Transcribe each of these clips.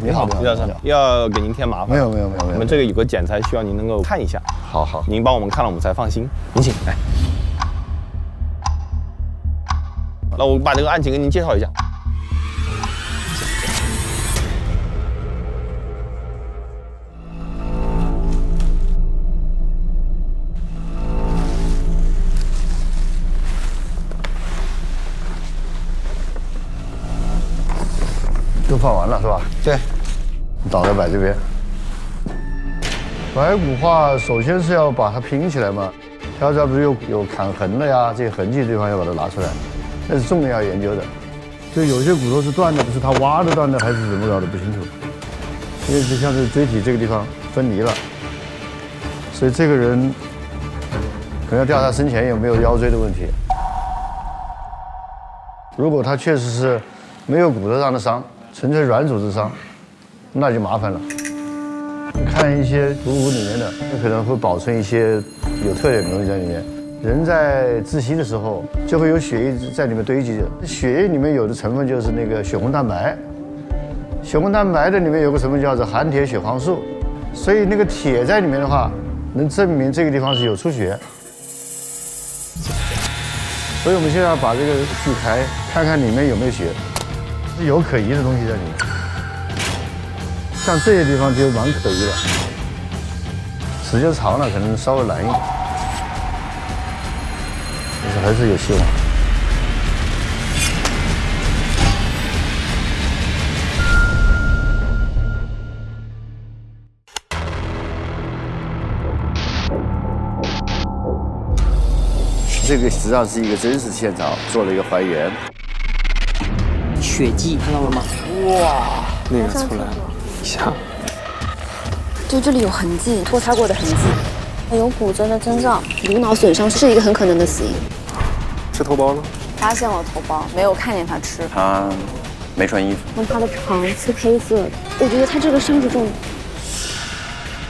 你好，李老师，要给您添麻烦。没有。我们这个有个检材需要您能够看一下。好，您帮我们看了，我们才放心。您请来。那我把这个案情给您介绍一下。都放完了是吧？对。倒在摆这边。白骨化首先是要把它拼起来嘛，条条不是有砍痕了呀，这些痕迹的地方要把它拿出来，那是重点要研究的。就有些骨头是断的，不是他挖的断的，还是怎么搞的不清楚。因为就像是椎体这个地方分离了，所以这个人可能要调查生前有没有腰椎的问题。如果他确实是没有骨头上的伤，纯粹软组织伤，那就麻烦了。看一些古骨里面的，可能会保存一些有特点的东西在里面。人在窒息的时候，就会有血液在里面堆积着。血液里面有的成分就是那个血红蛋白，血红蛋白的里面有个成分叫做含铁血黄素，所以那个铁在里面的话，能证明这个地方是有出血。所以我们现在要把这个锯开，看看里面有没有血，是有可疑的东西在里面。像这些地方就蛮可疑的，时间长了可能稍微难一点，但是还是有希望。这个实际上是一个真实现场做了一个还原。血迹看到了吗？哇，那个出来了一下，就这里有痕迹，拖擦过的痕迹，有骨折的征兆，颅脑损伤是一个很可能的死因。吃头孢了？发现了头孢，没有看见他吃。他没穿衣服。那他的肠是黑色的，我觉得他这个伤是重。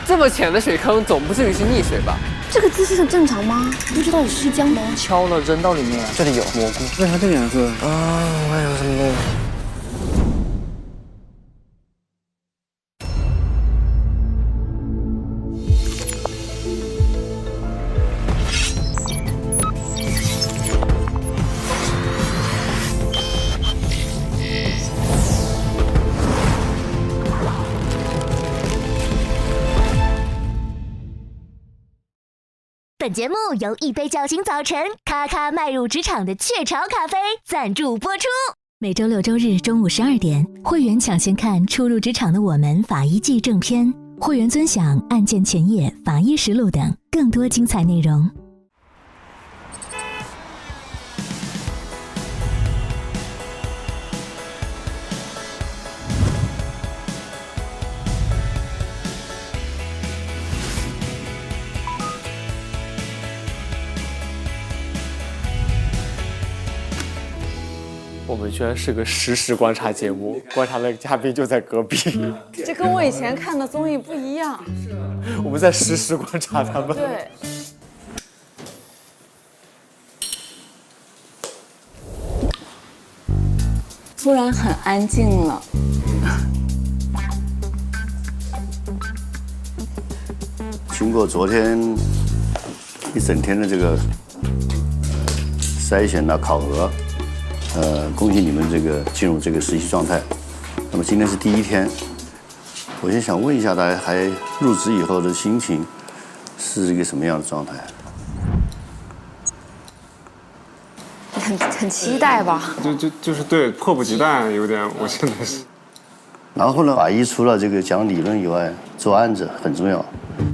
这么浅的水坑，总不至于是溺水吧？这个姿势很正常吗？不知道有尸僵吗？敲了扔到里面，这里有蘑菇。为啥这个颜色？啊，我还有什么东西？本节目由一杯叫醒早晨，咔咔迈入职场的雀巢咖啡赞助播出。每周6、周日中午12点，会员抢先看初入职场的我们法医季正片，会员尊享案件前夜、法医实录等更多精彩内容。我们居然是个实时观察节目，观察的嘉宾就在隔壁。这跟我以前看的综艺不一样。我们在实时观察他们。对。突然很安静了。经过昨天一整天的这个筛选考核。恭喜你们这个进入这个实习状态。那么今天是第一天，我先想问一下大家，还入职以后的心情是一个什么样的状态？很期待吧？就是对，迫不及待，有点，我现在是。然后呢，法医除了这个讲理论以外，做案子很重要。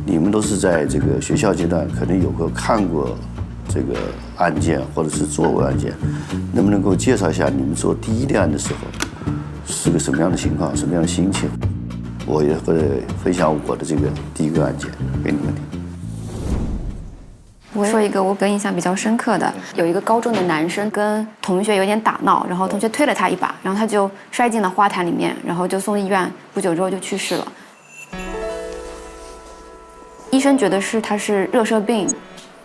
你们都是在这个学校阶段，可能有过看过这个案件或者是做过案件，能不能给我介绍一下你们做第一例案的时候是个什么样的情况，什么样的心情？我也会分享我的这个第一个案件给你们听。我说一个我印象比较深刻的，有一个高中的男生跟同学有点打闹，然后同学推了他一把，然后他就摔进了花坛里面，然后就送医院，不久之后就去世了。医生觉得他是热射病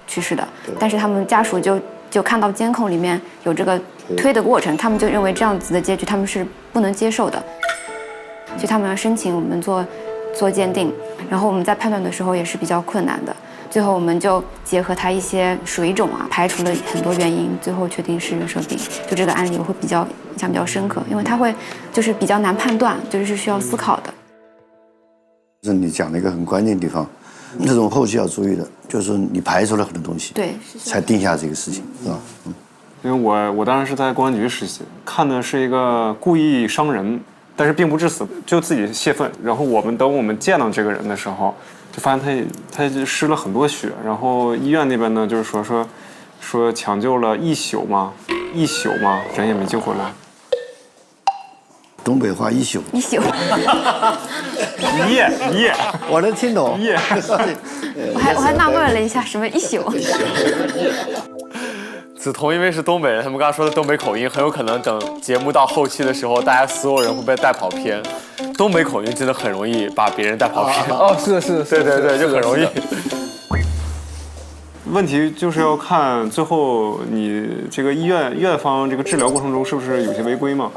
去世的，但是他们家属就看到监控里面有这个推的过程，他们就认为这样子的结局他们是不能接受的。其就他们要申请我们做鉴定，然后我们在判断的时候也是比较困难的。最后我们就结合他一些水肿啊，排除了很多原因，最后确定是热射病。就这个案例我会印象比较深刻，因为它会就是比较难判断，就是需要思考的。是你讲了一个很关键的地方，这种后期要注意的，就是你排除了很多东西，对，才定下这个事情，是吧？因为我当时是在公安局实习，看的是一个故意伤人，但是并不致死，就自己泄愤。然后等我们见到这个人的时候，就发现他就失了很多血。然后医院那边呢，就是说抢救了一宿嘛，人也没救回来。东北话一宿，一宿，一夜，我能听懂。一夜，我还纳闷了一下，什么一宿？梓潼因为是东北人，他们刚刚说的东北口音，很有可能等节目到后期的时候，大家所有人会被带跑偏。东北口音真的很容易把别人带跑偏。哦，是的，对，就很容易。问题就是要看最后你这个院方这个治疗过程中是不是有些违规嘛？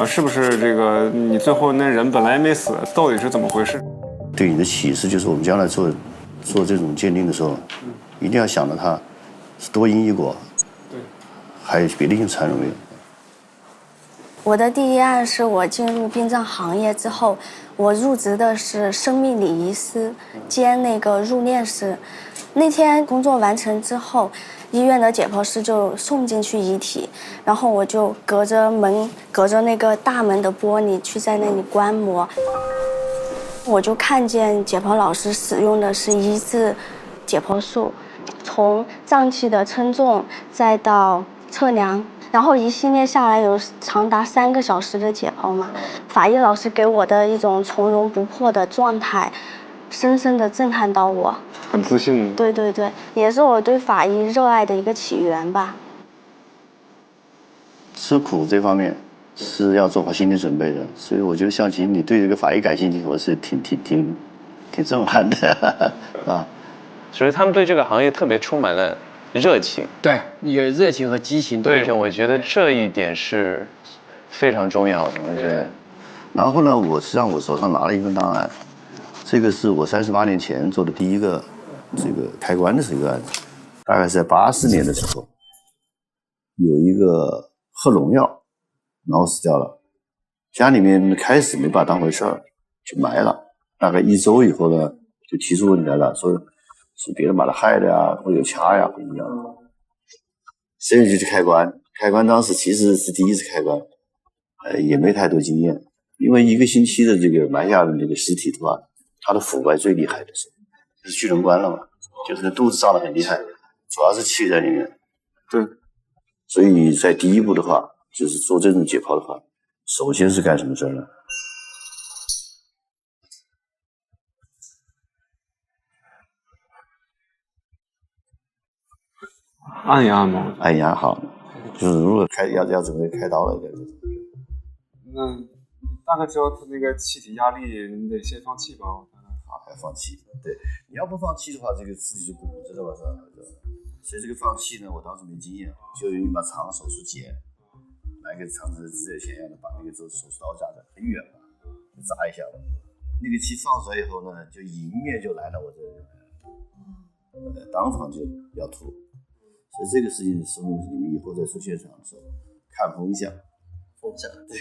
是不是这个你最后那人本来没死，到底是怎么回事？对你的启示就是我们将来做这种鉴定的时候，一定要想到它是多因一果，对，还有别的性残忍没有？我的第一案是我进入殡葬行业之后，我入职的是生命礼仪师兼那个入殓师。那天工作完成之后，医院的解剖师就送进去遗体，然后我就隔着那个大门的玻璃去在那里观摩。我就看见解剖老师使用的是一字解剖术，从脏器的称重再到测量，然后一系列下来有长达3个小时的解剖嘛。法医老师给我的一种从容不迫的状态，深深地震撼到我。很自信。对，也是我对法医热爱的一个起源吧。吃苦这方面是要做好心理准备的，所以我觉得向琴你对这个法医感兴趣，我是挺震撼的啊。所以他们对这个行业特别充满了热情，对，有热情和激情。对，我觉得这一点是非常重要的。我觉得。然后呢，实际上我手上拿了一份档案，这个是我38年前做的第一个这个开棺的这个案子，大概是在80年的时候，有一个喝农药，然后死掉了，家里面开始没把它当回事儿，就埋了。大概1周以后呢，就提出问题来了，说是别人把他害的呀，或有掐呀，或怎么样。所以就去开棺。开棺当时其实是第一次开棺，也没太多经验，因为1个星期的这个埋下的这个尸体的话，它的腐败最厉害的时候就是巨人棺了嘛，就是肚子胀得很厉害，主要是气在里面。对，所以在第一步的话，就是做这种解剖的话，首先是干什么事呢？按一按吗？按压好，就是如果要准备开刀了，那大概知道他那个气体压力，你得先放气吧？还放气，对，你要不放气的话，这个尸体就鼓着的吧，是吧？所以这个放气呢，我当时没经验，就用一把长手术锏，拿一个长的指甲钳一样的，把那个手术刀架得很远嘛，就扎一下吧。那个气放出来以后呢，就迎面就来了我这当场就要吐。所以这个事情说明你们以后在出现场的时候看风向，对，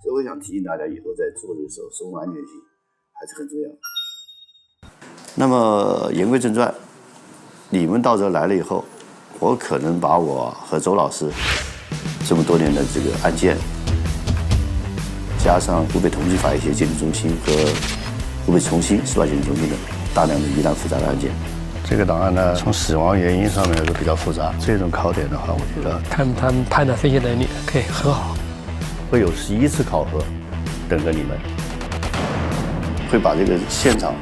所以我想提醒大家，以后在做这个时候生物安全性还是很重要的。那么言归正传，你们到这来了以后，我可能把我和周老师这么多年的这个案件，加上湖北统计法医学鉴定中心和湖北重新司法鉴定中心的大量的疑难复杂的案件。这个档案呢，从死亡原因上面来说比较复杂。这种考点的话，我觉得他们判断分析能力可以很好，会有11次考核等着你们，会把这个现场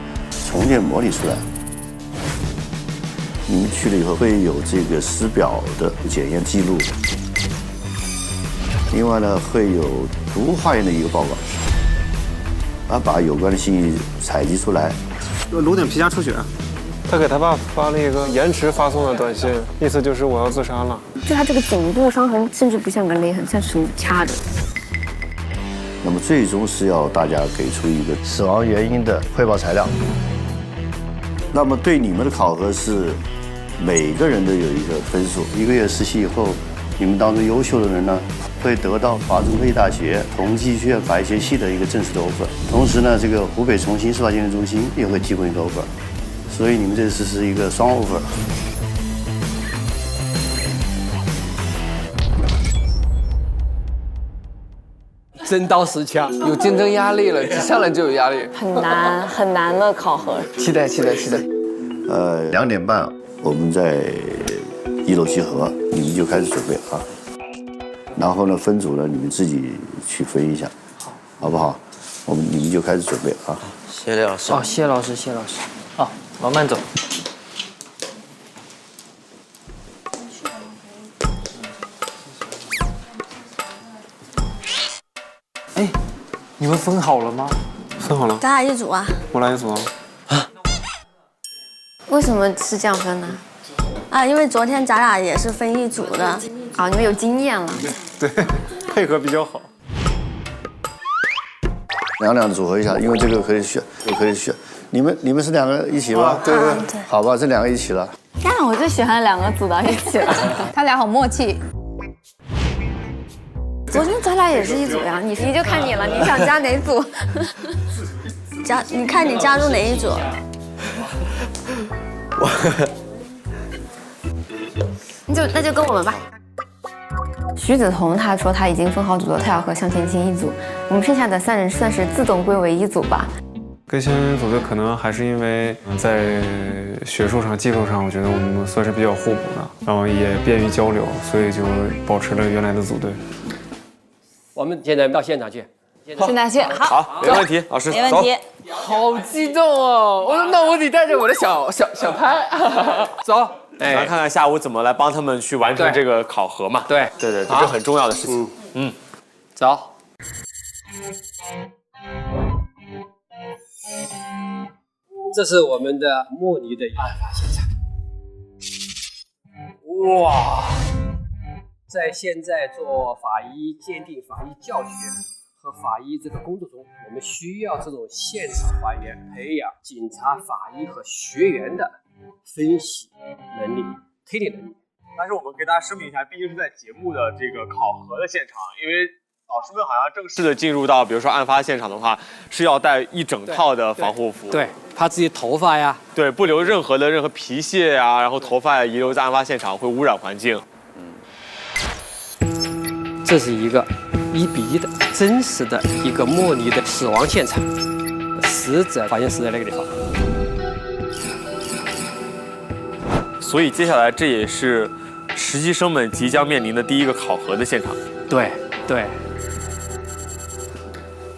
重建模拟出来。你们去了以后会有这个尸表的检验记录，另外呢会有毒物化验的一个报告，把有关的信息采集出来。颅顶皮下出血。他给他爸发了一个延迟发送的短信，意思就是我要自杀了。就他这个颈部伤痕，甚至不像个勒痕，像是掐的。那么最终是要大家给出一个死亡原因的汇报材料。那么对你们的考核是每个人都有一个分数，1个月实习以后，你们当中优秀的人呢，会得到华中科技大学统计学院法医学系的一个正式的 offer， 同时呢，这个湖北重新司法鉴定中心也会提供一个 offer， 所以你们这次是一个双 offer。真刀实枪，有竞争压力了，上来就有压力，很难很难的考核。期待。 2点半我们在1楼集合，你们就开始准备啊。然后呢，分组呢你们自己去分一下，好不好？你们就开始准备啊。谢谢老师。哦，谢老师。好，慢慢走。哎，你们分好了吗？分好了。咱俩一组啊。我来一组啊。为什么是这样分呢？啊，因为昨天咱俩也是分一组的。啊，你们有经验了。对，配合比较好。两组合一下，因为这个可以选，你们是2个一起吗？对。好吧，这2个一起了。但我就喜欢2个组到一起了，他俩好默契。昨天咱俩也是一组呀，你就看你了，你想加哪组？你看你加入哪一组？那就跟我们吧。徐子彤他说他已经分好组了，他要和向前进一组，我们剩下的3人算是自动归为一组吧。跟相应组的可能还是因为在学术上、技术上，我觉得我们算是比较互补的，然后也便于交流，所以就保持了原来的组队。我们现在到现场去。现在去，好，没问题，老师，没问题。好激动哦！那我得带着我的小拍，走。咱看看下午怎么来帮他们去完成这个考核嘛。对，这是很重要的事情。走。这是我们的模拟的案发现场。哇，在现在做法医鉴定、法医教学和法医这个工作中，我们需要这种现场还原，培养警察、法医和学员的分析能力、推理能力。但是我们给大家声明一下，毕竟是在节目的这个考核的现场，因为老师们好像正式的进入到，比如说案发现场的话，是要带一整套的防护服，对，怕自己头发呀，对，不留任何皮屑呀，然后头发遗留在案发现场会污染环境。这是一个1:1的真实的一个模拟的死亡现场，死者发现死在那个地方。所以接下来这也是实习生们即将面临的第一个考核的现场。对。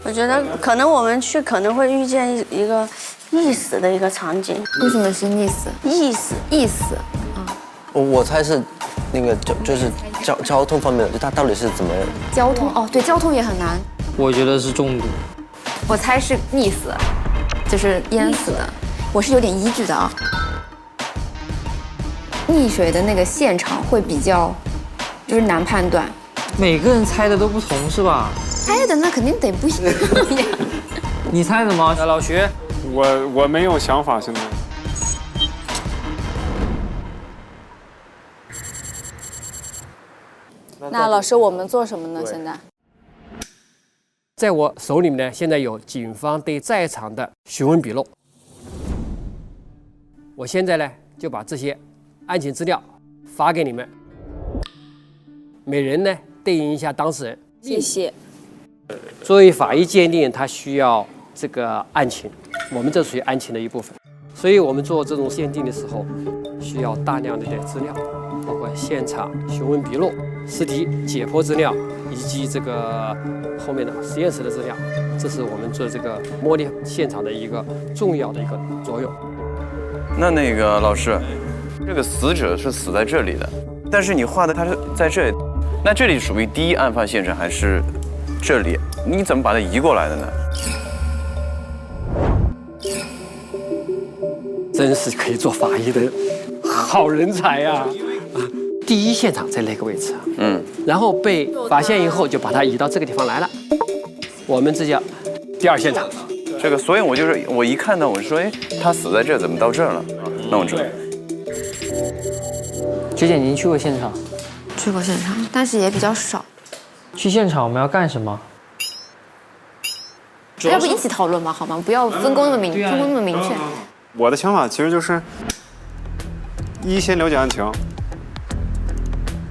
我觉得可能我们去可能会遇见一个溺死的一个场景。为什么是溺死？缢死。我猜是那个就是交通方面的，就它到底是怎么？交通哦，对，交通也很难。我觉得是中毒。我猜是溺死，就是淹死的。我是有点依据的啊。溺水的那个现场会比较，就是难判断。每个人猜的都不同是吧？猜的那肯定得不一样呀。你猜的吗？老徐，我没有想法现在。那老师，我们做什么呢？现在，在我手里面呢，现在有警方对在场的询问笔录。我现在呢就把这些案情资料发给你们，每人呢对应一下当事人。谢谢。作为法医鉴定，它需要这个案情，我们这属于案情的一部分，所以我们做这种鉴定的时候，需要大量的资料，包括现场询问笔录、尸体解剖资料，以及这个后面的实验室的资料，这是我们做这个模拟现场的一个重要的一个作用。那个老师，这个死者是死在这里的，但是你画的他是在这里，那这里属于第一案发现场还是这里？你怎么把它移过来的呢？真是可以做法医的好人才呀！第一现场在那个位置，然后被发现以后就把它移到这个地方来了。我们这叫第二现场。这个，所以我一看到我就说，哎，他死在这儿，怎么到这儿了？那我知道。学姐，您去过现场？去过现场，但是也比较少。去现场我们要干什么？要不一起讨论嘛，好吗？不要分工那么明确。我的想法其实就是，先了解案情。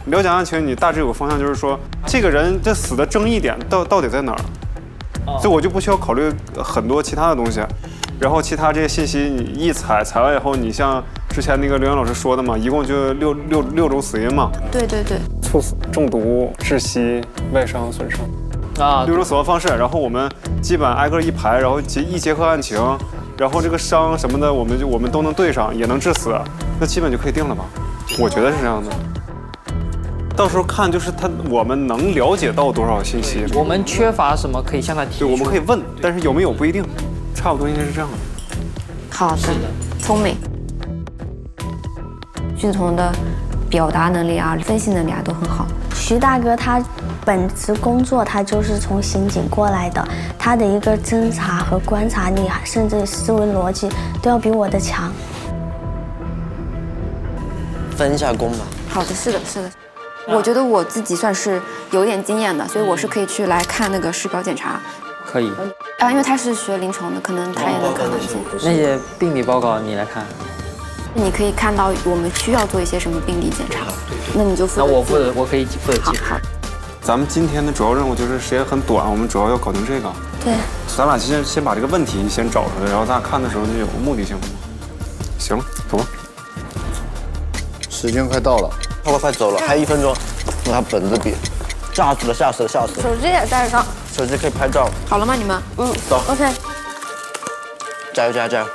了解案情，你大致有个方向，就是说这个人这死的争议点到底在哪儿？所以我就不需要考虑很多其他的东西，然后其他这些信息你一采完以后，你像之前那个刘洋老师说的嘛，一共就六种死因嘛。对。猝死、中毒、窒息、外伤、损伤啊，6种死亡方式。然后我们基本挨个一排，然后一结合案情，然后这个伤什么的，我们都能对上，也能致死，那基本就可以定了吧？我觉得是这样的。到时候看就是我们能了解到多少信息，我们缺乏什么可以向他提出。对，我们可以问，但是有没有不一定，差不多应该是这样的。好的，聪明，俊彤的表达能力啊、分析能力啊都很好。徐大哥他本职工作他就是从刑警过来的，他的一个侦查和观察力，甚至思维逻辑都要比我的强。分一下工吧。好的，是的。我觉得我自己算是有点经验的，所以我是可以去来看那个尸表检查。可以。因为他是学临床的，可能他也能看得见。那些病理报告你来看。你可以看到我们需要做一些什么病理检查，那你就负责。那我可以负责记。好。咱们今天的主要任务就是时间很短，我们主要要搞定这个。对。咱俩先把这个问题先找出来，然后咱俩看的时候就有个目的性。行了，走吧。时间快到了。快走了，还1分钟。拿本子笔，吓死了。手机也带上，手机可以拍照。好了吗？你们？走。OK。加油！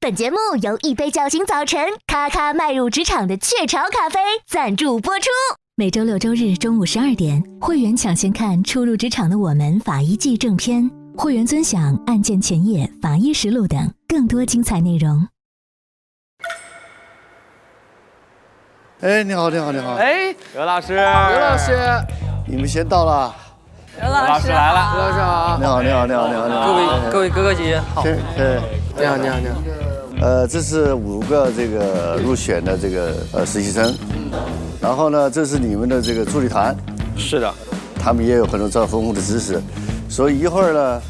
本节目由一杯叫醒早晨，咔咔迈入职场的雀巢咖啡赞助播出。每周6周日中午12点，会员抢先看初入职场的我们法医季正片。会员尊享案件前夜、法医实录等更多精彩内容。哎，你好。哎，刘老师，你们先到了。刘老师来了，刘老师好。你好。各位哥哥姐姐好。你好。这是5个这个入选的这个实习生，然后呢，这是你们的这个助理团。是的。他们也有很多这样丰富的知识。所以一会儿呢，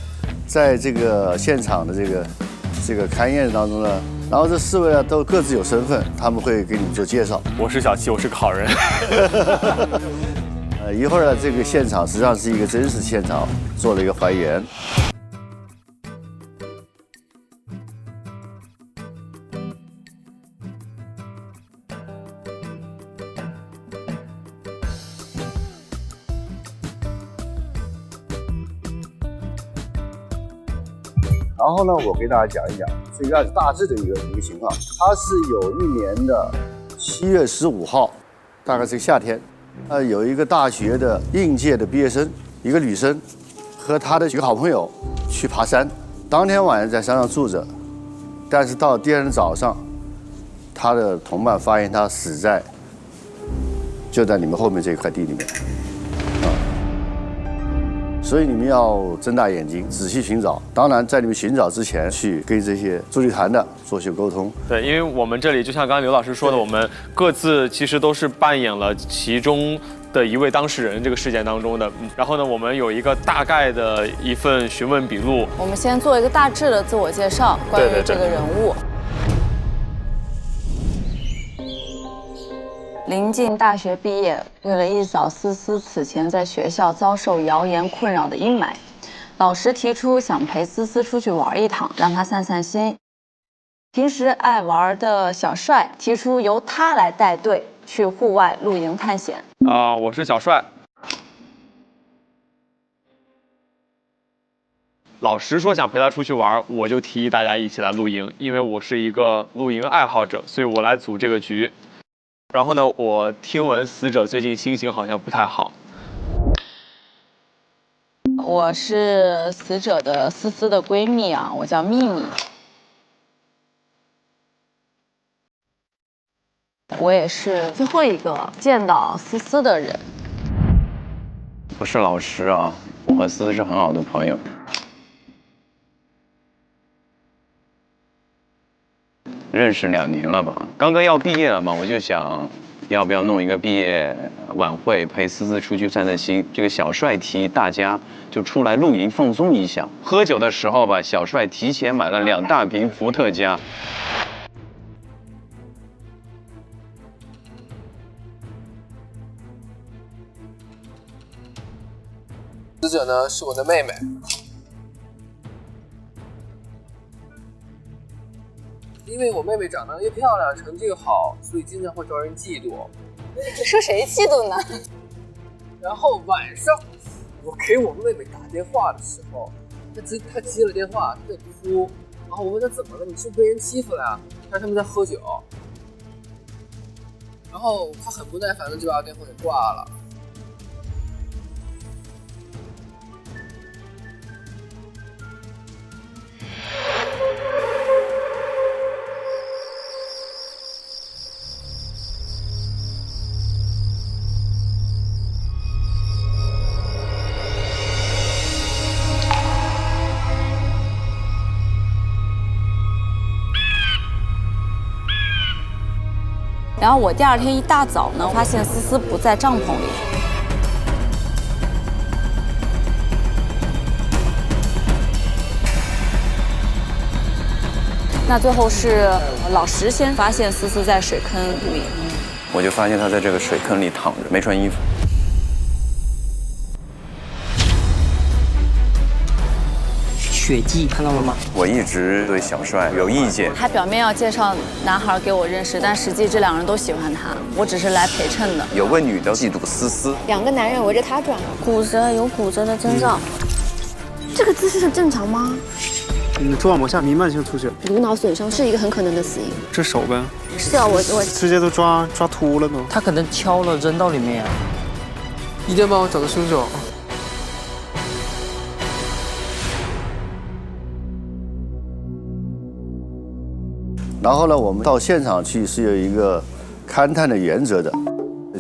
在这个现场的这个勘验当中呢，然后这4位呢都各自有身份，他们会给你们做介绍。我是小七，我是个好人。一会儿呢，这个现场实际上是一个真实现场，做了一个还原。然后呢，我给大家讲一讲这个案子大致的一个情况。它是有一年的7月15号，大概是个夏天，有一个大学的应届的毕业生，一个女生，和她的几个好朋友去爬山。当天晚上在山上住着，但是到第2天早上，她的同伴发现她死在就在你们后面这块地里面。所以你们要睁大眼睛，仔细寻找。当然，在你们寻找之前，去跟这些助理团的做些沟通。对，因为我们这里就像刚刚刘老师说的，我们各自其实都是扮演了其中的一位当事人这个事件当中的。然后呢，我们有一个大概的一份询问笔录。我们先做一个大致的自我介绍，关于这个人物。临近大学毕业，为了一扫思思此前在学校遭受谣言困扰的阴霾，老师提出想陪思思出去玩一趟，让她散散心。平时爱玩的小帅提出由他来带队去户外露营探险。我是小帅。老师说想陪他出去玩，我就提议大家一起来露营，因为我是一个露营爱好者，所以我来组这个局。然后呢，我听闻死者最近心情好像不太好。我是死者的思思的闺蜜啊，我叫秘密。我也是最后一个见到思思的人。不是老师啊，我和思思是很好的朋友。认识2年了吧，刚刚要毕业了嘛，我就想要不要弄一个毕业晚会，陪思思出去散散心。这个小帅提议大家就出来露营放松一下。喝酒的时候吧，小帅提前买了2大瓶伏特加。死者呢是我的妹妹。因为我妹妹长得又漂亮，成绩又好，所以经常会招人嫉妒。你说谁嫉妒呢？然后晚上，我给我妹妹打电话的时候，她接了电话，她在哭。然后我问她怎么了，你是不是被人欺负了呀？她说他们在喝酒。然后她很不耐烦的就把电话给挂了。然后我第2天一大早呢，发现思思不在帐篷里。那最后是老石先发现思思在水坑里，我就发现她在这个水坑里躺着，没穿衣服。血迹看到了吗？我一直对小帅有意见。他表面要介绍男孩给我认识，但实际这2人都喜欢他，我只是来陪衬的。有个女的嫉妒思思，2个男人围着他转，骨折有骨折的征兆。这个姿势正常吗？你的蛛网膜下弥漫性出血，颅脑损伤是一个很可能的死因。这手呗？是啊，我直接都抓秃了都。他可能敲了扔到里面啊。一定要帮我找到凶手。然后呢，我们到现场去是有一个勘探的原则的，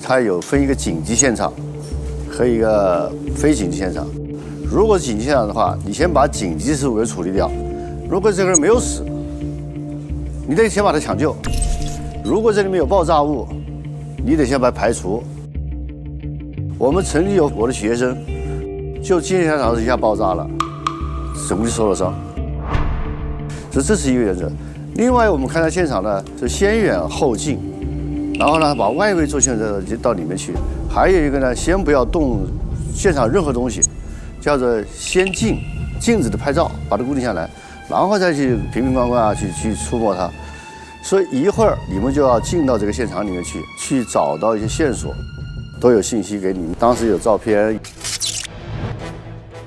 它有分一个紧急现场和一个非紧急现场。如果紧急现场的话，你先把紧急事务给处理掉。如果这个人没有死，你得先把他抢救。如果这里面有爆炸物，你得先把它排除。我们曾经有我的学生就今天现场一下爆炸了，总计受了伤。所以这是一个原则。另外，我们看到现场呢是先远后近，然后呢把外围做选择到里面去。还有一个呢，先不要动现场任何东西，叫做先静止的拍照，把它固定下来，然后再去瓶瓶罐罐啊去触摸它。所以一会儿你们就要进到这个现场里面去找到一些线索，都有信息给你们。当时有照片，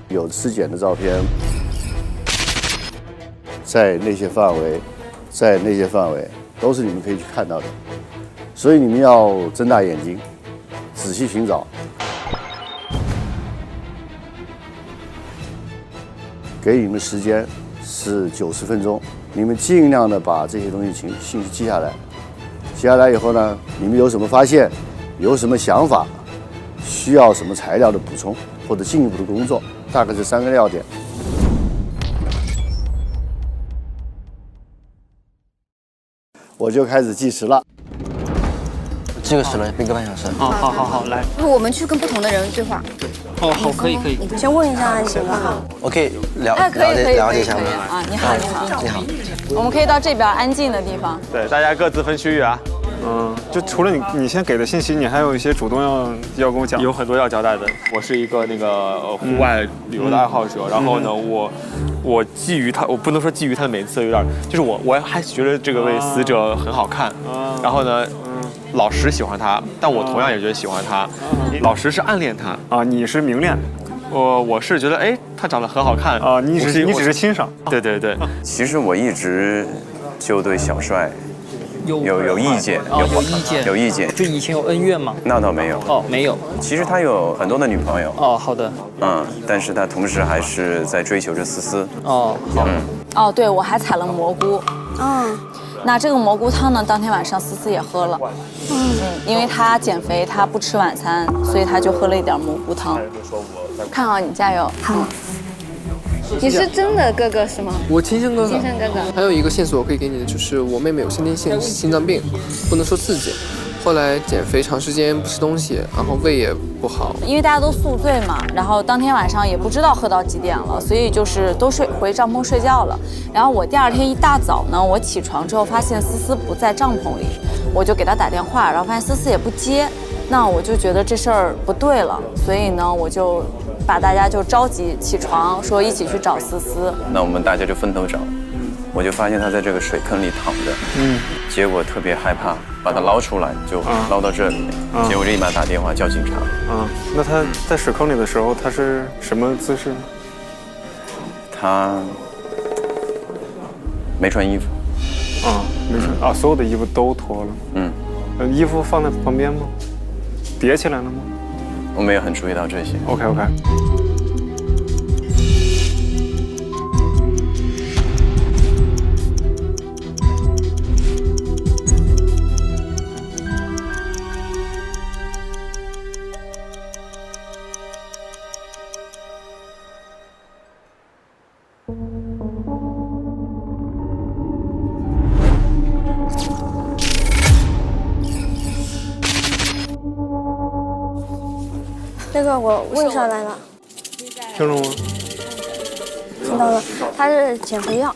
有尸检的照片，在那些范围都是你们可以去看到的，所以你们要睁大眼睛，仔细寻找。给你们时间是90分钟，你们尽量的把这些东西信息记下来。记下来以后呢，你们有什么发现，有什么想法，需要什么材料的补充或者进一步的工作，大概是3个要点。我就开始计时了。这个时了1个半小时。好，来。我们去跟不同的人对话。哦，好，可以。你先问一下行吗？我可以了解一下吗？啊，你好。我们可以到这边安静的地方。对，大家各自分区域啊。就除了你先给的信息，你还有一些主动要跟我讲。有很多要交代的。我是一个户外旅游的爱好者，然后呢，我觊觎他，我不能说觊觎他的美色，有点就是我还觉得这个位死者很好看，然后呢，老石喜欢他，但我同样也觉得喜欢他，老石是暗恋他啊，你是明恋。我是觉得他长得很好看啊，你只是欣赏。对。其实我一直就对小帅有意见，有意见。就以前有恩怨吗？那倒没有。哦，没有。其实他有很多的女朋友。哦，好的。但是他同时还是在追求着思思。哦，好。对，我还采了蘑菇。那这个蘑菇汤呢，当天晚上思思也喝了。因为她减肥，她不吃晚餐，所以她就喝了一点蘑菇汤。看好你，加油！好。你是真的哥哥是吗？我亲生哥哥。亲生哥哥。还有一个线索可以给你的，就是我妹妹有先天性心脏病，不能受刺激。后来减肥长时间不吃东西，然后胃也不好。因为大家都宿醉嘛，然后当天晚上也不知道喝到几点了，所以就是都回帐篷睡觉了。然后我第二天一大早呢，我起床之后发现思思不在帐篷里，我就给她打电话，然后发现思思也不接，那我就觉得这事儿不对了，所以呢，我就把大家就召集起床，说一起去找思思。那我们大家就分头找。我就发现他在这个水坑里躺着，结果特别害怕，把他捞出来就捞到这里，结果立马打电话叫警察。那他在水坑里的时候，他是什么姿势？他没穿衣服。没穿所有的衣服都脱了。衣服放在旁边吗？叠起来了吗？我没有很注意到这些。OK。那个我问上来了，听着吗？听到了，她是减肥药。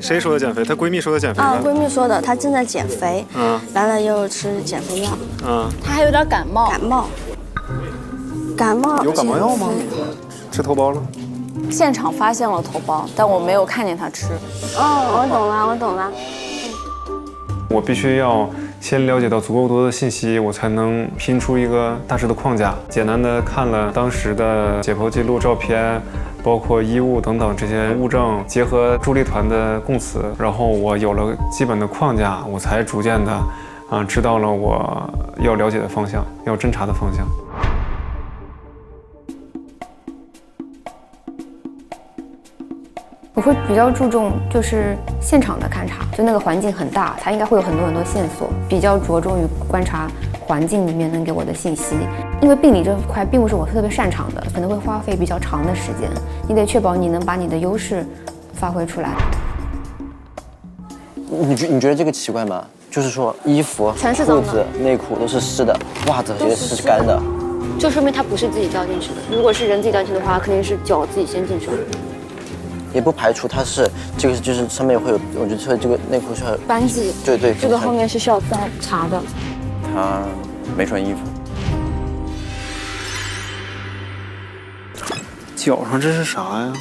谁说的减肥？她闺蜜说的减肥吗？闺蜜说的，她正在减肥，完了又吃减肥药，她还有点感冒。有感冒药吗？吃头孢了。现场发现了头孢，但我没有看见她吃。我懂了。我必须要先了解到足够多的信息，我才能拼出一个大致的框架。简单的看了当时的解剖记录、照片，包括衣物等等这些物证，结合助力团的供词，然后我有了基本的框架，我才逐渐的知道了我要了解的方向，要侦查的方向。我会比较注重就是现场的勘察，就那个环境很大，它应该会有很多线索，比较着重于观察环境里面能给我的信息。因为病理这块并不是我特别擅长的，可能会花费比较长的时间，你得确保你能把你的优势发挥出来。你觉得这个奇怪吗？就是说衣服、全是脏的，裤子、内裤都是湿的，袜子也是干的，就说明它不是自己掉进去的。如果是人自己掉进去的话，肯定是脚自己先进去的。也不排除它是这个，就是上面会有，我觉得这个内裤是斑迹。对，这个后面是需要再查的。他没穿衣服。脚上这是啥呀？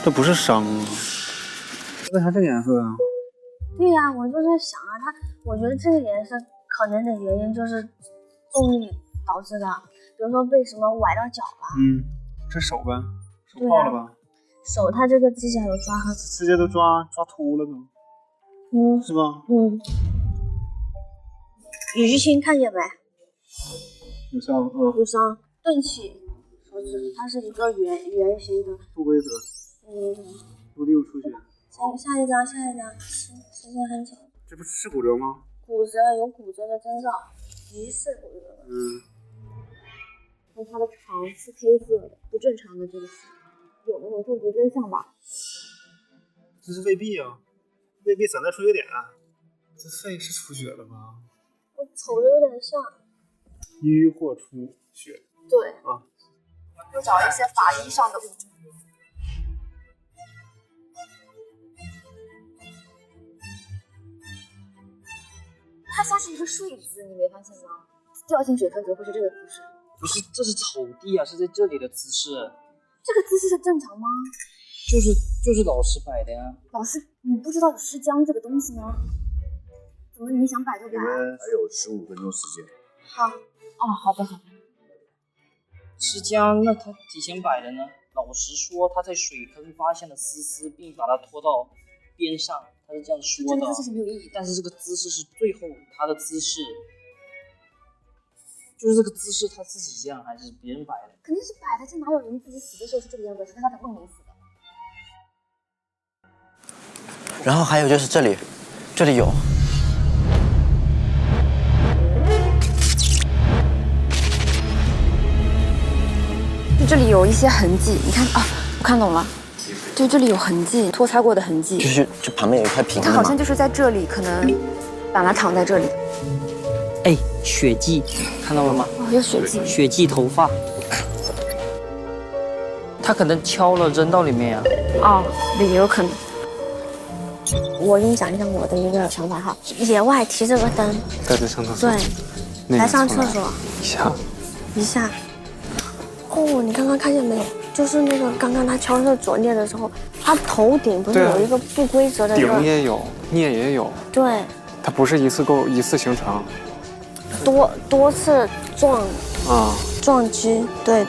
这不是伤啊？为啥这个颜色啊？对呀，我就在想我觉得这个颜色可能的原因就是重力导致的，比如说被什么崴到脚了。这手呗，手泡了吧？手它这个指甲有抓痕，指甲都抓秃了都，是吧？淤青看见没？有伤，有伤，钝器手指，它是一个圆形的，不规则，陆地有出血。下一张，时间很久。这不是骨折吗？有骨折的征兆，疑似骨折。那它的肠是黑色的，不正常的这个是。有那种中毒真相吧？这是胃壁啊，胃壁散在出血点，这肺是出血了吧？我瞅着有点像淤或出血。对就找一些法医上的物证。它像是一个睡姿，你没发现吗？掉进水坑怎么会是这个姿势？不是，这是草地啊，是在这里的姿势。这个姿势是正常吗？就是老师摆的呀。老师，你不知道有尸僵这个东西吗？怎么你想摆就摆？你们还有15分钟时间。好。好的。尸僵，那他提前摆的呢？老师说他在水坑发现了思思，并把他拖到边上，他是这样说的。这个姿势是没有意义的。但是这个姿势是最后他的姿势。就是这个姿势他自己这样还是别人摆的？肯定是摆的，这哪有人自己死的时候是这个样子？除非他在梦里死的。然后还有就是这里，这里有。这里有一些痕迹，你看啊，我看懂了，就这里有痕迹，拖擦过的痕迹。就是这旁边有一块平的嘛。它好像就是在这里，可能把它躺在这里。哎，血迹，看到了吗？哦，有血迹。血迹头发。他可能敲了扔到里面呀。哦，也有可能。我跟你讲一讲我的一个想法哈，野外提着个灯，带着上厕所。对，来上厕所。一下。哦，你刚刚看见没有？就是那个刚刚他敲这左颞的时候，他头顶不是有一个不规则的顶也有，颞也有。对。它不是一次形成。多次撞击，对。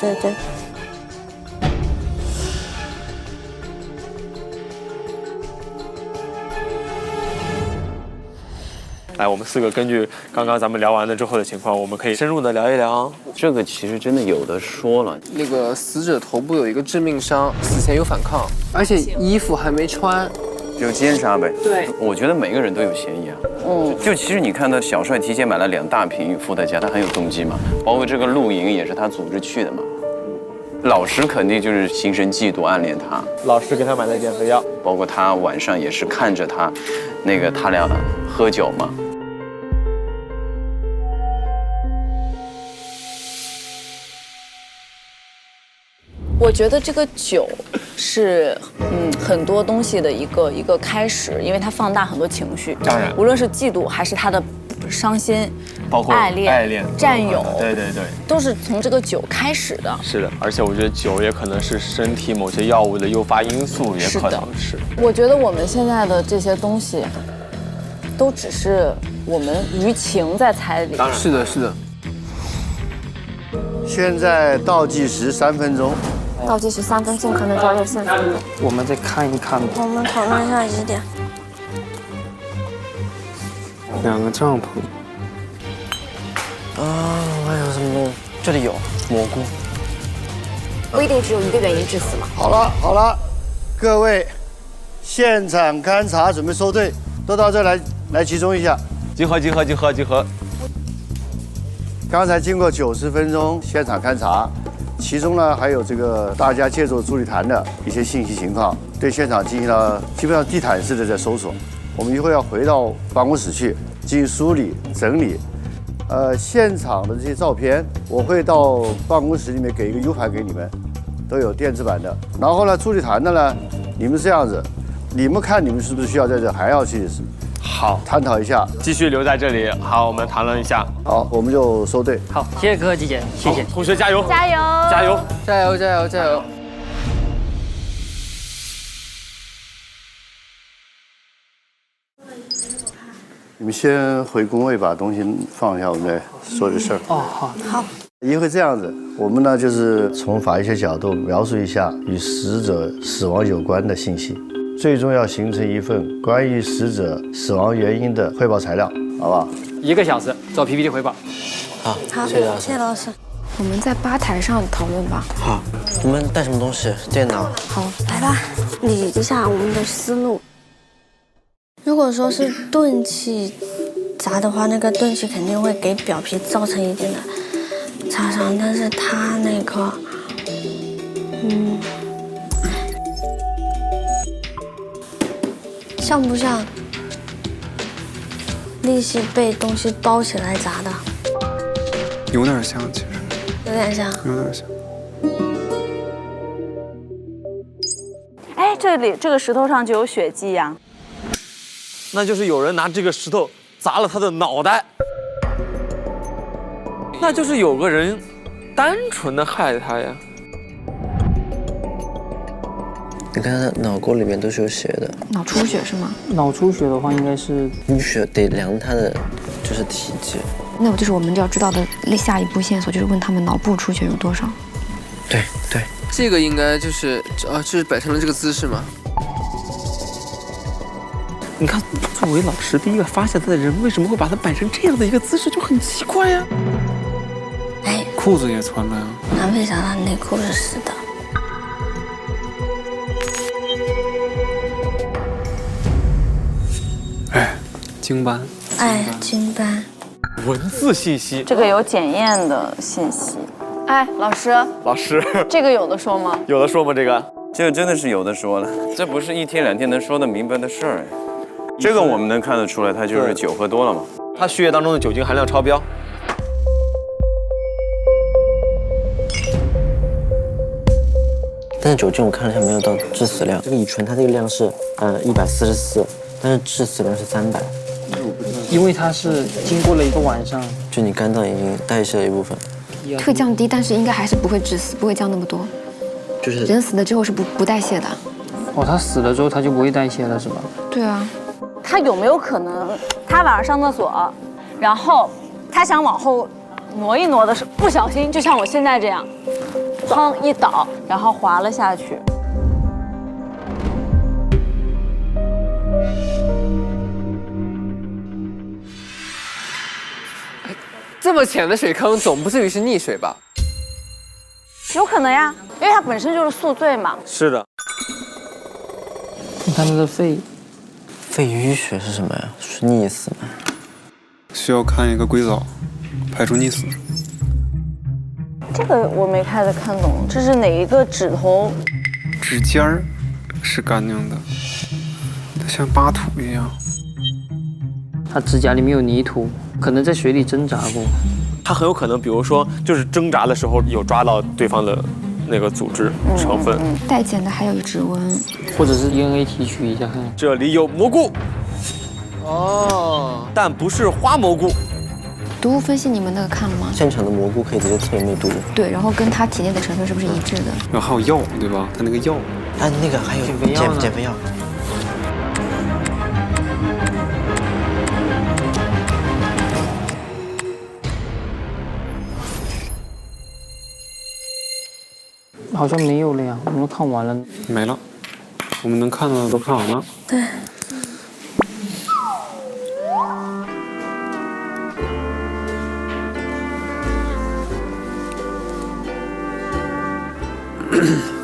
来，我们4个根据刚刚咱们聊完了之后的情况，我们可以深入的聊一聊。这个其实真的有的说了。那个死者头部有一个致命伤，死前有反抗，而且衣服还没穿，就奸杀呗。对，我觉得每个人都有嫌疑啊。就其实你看到小帅提前买了2大瓶伏特加，他很有动机嘛。包括这个露营也是他组织去的嘛。老师肯定就是心生嫉妒，暗恋他。老师给他买的减肥药，包括他晚上也是看着他俩喝酒嘛。我觉得这个酒是很多东西的一个开始，因为它放大很多情绪，当然，无论是嫉妒还是他的伤心，包括爱恋、占有，对，都是从这个酒开始的。是的，而且我觉得酒也可能是身体某些药物的诱发因素，也可能是。我觉得我们现在的这些东西，都只是我们舆情在猜里。当然，是的。现在倒计时3分钟。倒计时3分，尽可能早点散出。我们再看一看吧。我们讨论一下疑点。2个帐篷。还有什么东西？这里有蘑菇。不一定只有一个原因致死嘛。好了，各位，现场勘查准备收队，都到这来集中一下。集合。刚才经过90分钟现场勘查，其中呢还有这个大家借助助理团的一些信息情况，对现场进行了基本上地毯式的在搜索。我们一会儿要回到办公室去进行梳理整理。现场的这些照片，我会到办公室里面给一个 U 盘给你们，都有电子版的。然后呢，助理团的呢，你们这样子，你们看你们是不是需要在这还要去好探讨一下，继续留在这里。好，我们谈论一下。好，我们就收队。好，谢谢哥哥姐姐，谢谢。同学加油！加油！你们先回工位把东西放下，我们再说这事儿。好。因为这样子，我们呢就是从法医学角度描述一下与死者死亡有关的信息，最终要形成一份关于死者死亡原因的汇报材料，好不好？1个小时做 PPT 汇报。好，谢谢老师。我们在吧台上讨论吧。好，我们带什么东西？电脑。好，来吧，理一下我们的思路。如果说是钝器砸的话，那个钝器肯定会给表皮造成一定的擦伤，但是它那个，像不像利息被东西包起来砸的？有点像，其实。有点像。哎，这个石头上就有血迹呀。那就是有人拿这个石头砸了他的脑袋，那就是有个人单纯的害他呀。你看他脑沟里面都是有血的。脑出血是吗？脑出血的话，应该是淤血得量他的就是体积。那就是我们要知道的下一步线索，就是问他们脑部出血有多少。对。这个应该就是就是摆成了这个姿势嘛。你看，作为老师第一个发现他的人，为什么会把他摆成这样的一个姿势，就很奇怪呀。哎，裤子也穿了呀。那为啥他内裤是湿的？哎，经斑。哎，经斑。文字信息，这个有检验的信息。哎，老师，老师，这个有的说吗？有的说吗？这个真的是有的说了，这不是1天2天能说得明白的事儿。这个我们能看得出来，他就是酒喝多了嘛。他血液当中的酒精含量超标。但是酒精我看了一下没有到致死量，这个乙醇它这个量是144，但是致死量是300。因为它是经过了一个晚上，就你肝脏已经代谢了一部分，会降低，但是应该还是不会致死，不会降那么多。就是人死了之后是不代谢的。哦，他死了之后他就不会代谢了是吧？对啊。他有没有可能，他晚上上厕所，然后他想往后挪一挪的时候，不小心就像我现在这样，砰一倒，然后滑了下去。这么浅的水坑，总不至于是溺水吧？有可能呀，因为他本身就是宿醉嘛。是的。你看他的肺淤血是什么呀？是溺死吗？需要看一个硅藻，排除溺死。这个我没太看懂，这是哪一个指头？指尖儿是干净的，它像扒土一样。他指甲里面有泥土，可能在水里挣扎过。他很有可能，比如说，就是挣扎的时候有抓到对方的那个组织成分。待检的还有指纹，或者是 DNA 提取一下看。这里有蘑菇。哦。但不是花蘑菇。毒物分析你们那个看了吗？现场的蘑菇可以直接测有没有毒。对，然后跟他体内的成分是不是一致的？然后还有药，对吧？他那个药。哎，那个还有减肥药。好像没有了呀，我们都看完了。没了，我们能看到的都看完了。对。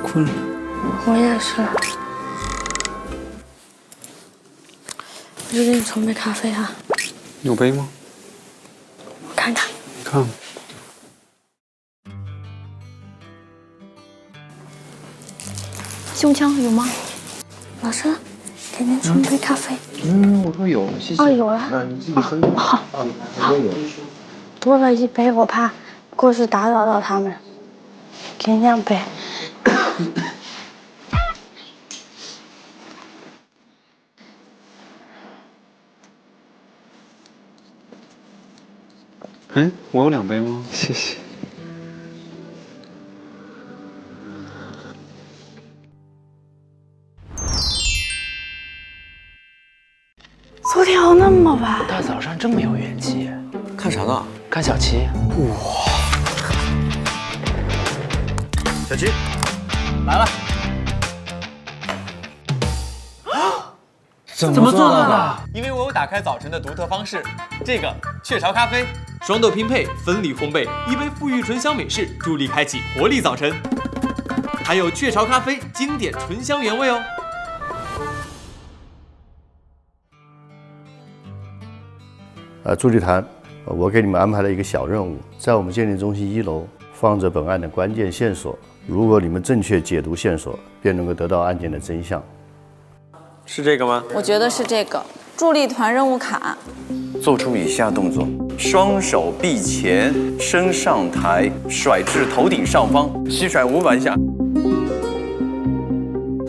困了。我也是。我就给你冲杯咖啡啊。有杯吗？我看看。你看。胸腔有吗？老师，给您冲杯咖啡。我说有，谢谢。哦，有了。那你自己分。好。好。多了一杯，我怕过去打扰到他们。给你2杯。哎，我有2杯吗？谢谢。昨天熬那么晚，大早上这么有元气。看啥呢？看小七。哇！小七，来了。怎么做到的？因为我有打开早晨的独特方式，这个雀巢咖啡，双豆拼配，分离烘焙，一杯馥郁醇香美式，助力开启活力早晨。还有雀巢咖啡经典醇香原味哦。助理团，我给你们安排了一个小任务，在我们鉴定中心1楼放着本案的关键线索，如果你们正确解读线索，便能够得到案件的真相。是这个吗？我觉得是这个助力团任务卡。做出以下动作：双手臂前，身上抬，甩至头顶上方，膝甩500下。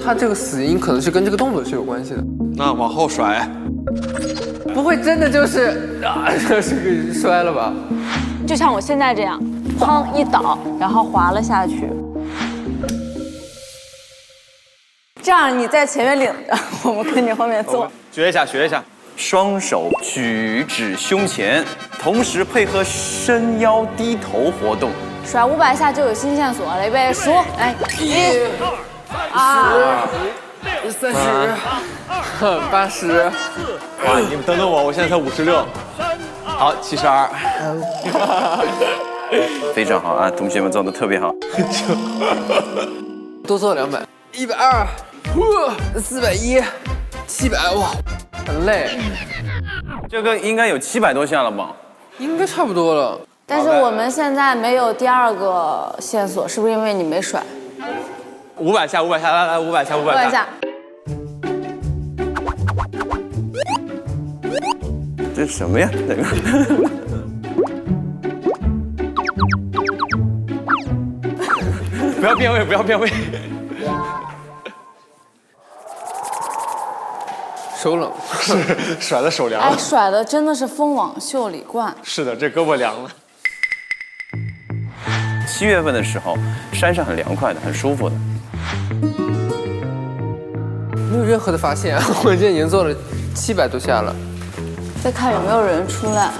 他这个死因可能是跟这个动作是有关系的。那往后甩。不会真的就是是给摔了吧？就像我现在这样，砰一倒，然后滑了下去。这样你在前面领着，我们跟你后面做。学一下，学一下。双手举至胸前，同时配合伸腰低头活动。甩500下就有新线索了，预备数，来，1、2、30、80。哇，你们等等我，我现在才56。好，72。非常好啊，同学们做的特别好。多做200。120，410，700，哇，很累。这个应该有700多下了吧？应该差不多了。但是我们现在没有第2个线索，是不是因为你没甩500下，500下，来500下，500下。这是什么呀？这个。不要变位，不要变位。手冷，是甩的手凉了。哎，甩的真的是风往袖里灌。是的，这胳膊凉了。7月份的时候，山上很凉快的，很舒服的。没有任何的发现啊！我今天已经做了700多下了。再看有没有人出来。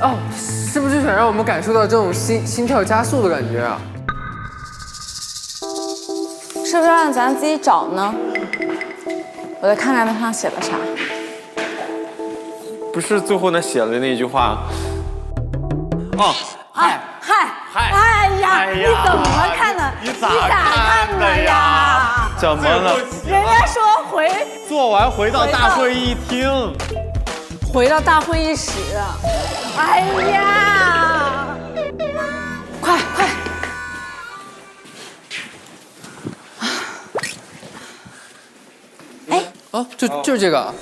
哦，是不是想让我们感受到这种心跳加速的感觉啊？是不是让咱自己找呢？我再看看那上写的啥。不是最后那写的那句话。哦，嗨！哎呀，你怎么看的？你咋看的呀？怎么了？人家说做完回到大会议厅，回到大会议室。哎呀，快！哎，哦，就是这个。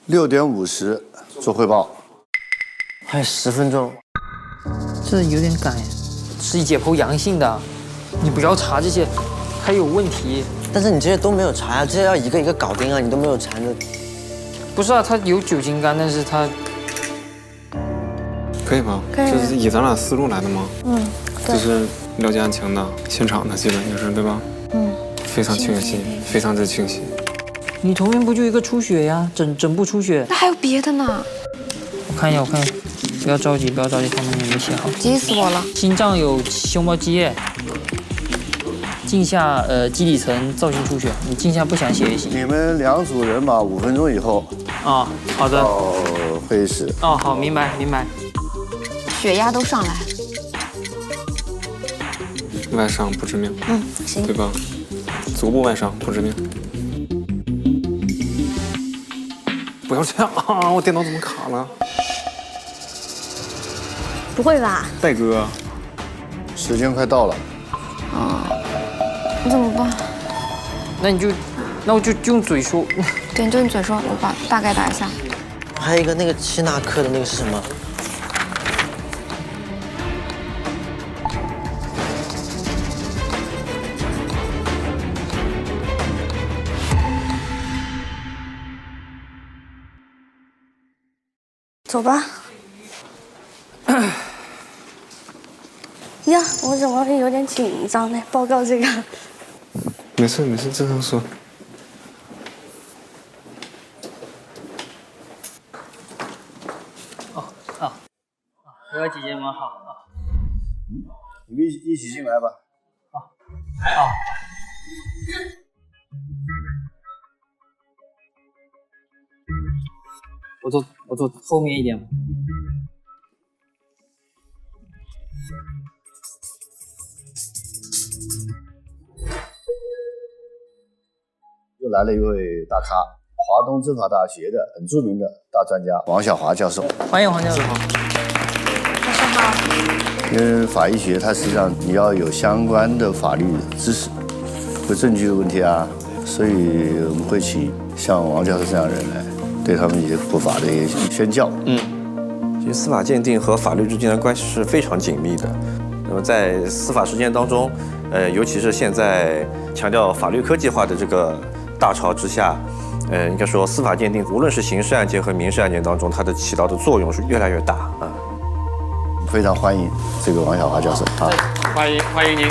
6点50做汇报，还有10分钟。这有点赶，是解剖阳性的，你不要查这些，还有问题。但是你这些都没有查呀，这些要一个一个搞定啊，你都没有查的。不是啊，他有酒精肝，但是他可以吗？可以。这是以咱俩思路来的吗？嗯，对。就是了解案情的，现场的基本就是对吧？嗯，非常清晰，非常之清晰。你头面不就一个出血呀，整部出血。那还有别的呢？我看一下，不要着急，看看有没有写好。急死我了！心脏有胸包积液，镜下基底层造性出血，你镜下不想写也行。你们2组人马5分钟以后啊，好的。到会议室。哦，好，明白。血压都上来。外伤不致命。嗯，行。对吧？足部外伤不致命。不要这样啊！我电脑怎么卡了？不会吧？戴哥，时间快到了。啊，你怎么办？那我就用嘴说。对，你就用嘴说，我大概打一下。还有一个那个7纳克的那个是什么？走吧。呀，我怎么会有点紧张呢？报告这个。没事，正常说。各位姐姐们好啊。你们一起进来吧。好。我坐后面一点吧。又来了一位大咖，华东政法大学的很著名的大专家王晓华教授。欢迎王教授。老师好。因为法医学它实际上你要有相关的法律知识和证据的问题啊，所以我们会请像王教授这样的人来对他们一些普法的一些宣教。其实司法鉴定和法律之间的关系是非常紧密的。那么在司法实践当中，尤其是现在强调法律科技化的这个大潮之下，应该说司法鉴定无论是刑事案件和民事案件当中，它的起到的作用是越来越大啊。非常欢迎这个王晓华教授啊！欢迎您。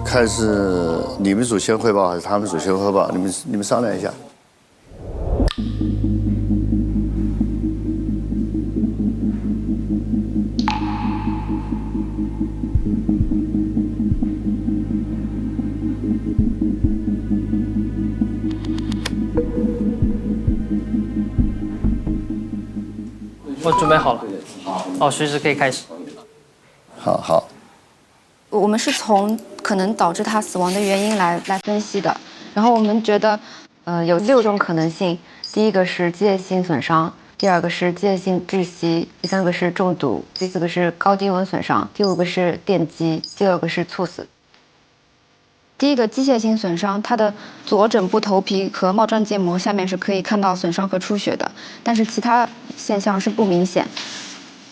看是你们组先汇报还是他们组先汇报？你们商量一下。我准备好了，哦，随时可以开始。好。我们是从可能导致他死亡的原因来分析的，然后我们觉得，有6种可能性。第一个是机械性损伤，第2个是机械性窒息，第3个是中毒，第4个是高低温损伤，第5个是电击，第2个是猝死。第一个机械性损伤，它的左枕部头皮和帽状结膜下面是可以看到损伤和出血的，但是其他现象是不明显，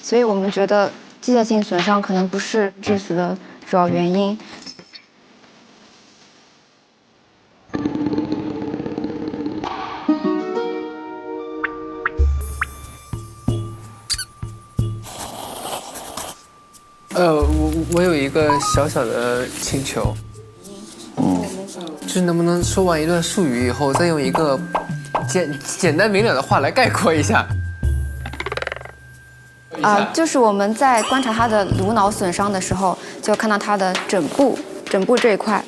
所以我们觉得机械性损伤可能不是致死的主要原因。我有一个小小的请求，就是能不能说完一段术语以后，再用一个简单明了的话来概括一下？就是我们在观察他的颅脑损伤的时候，就看到他的枕部这一块，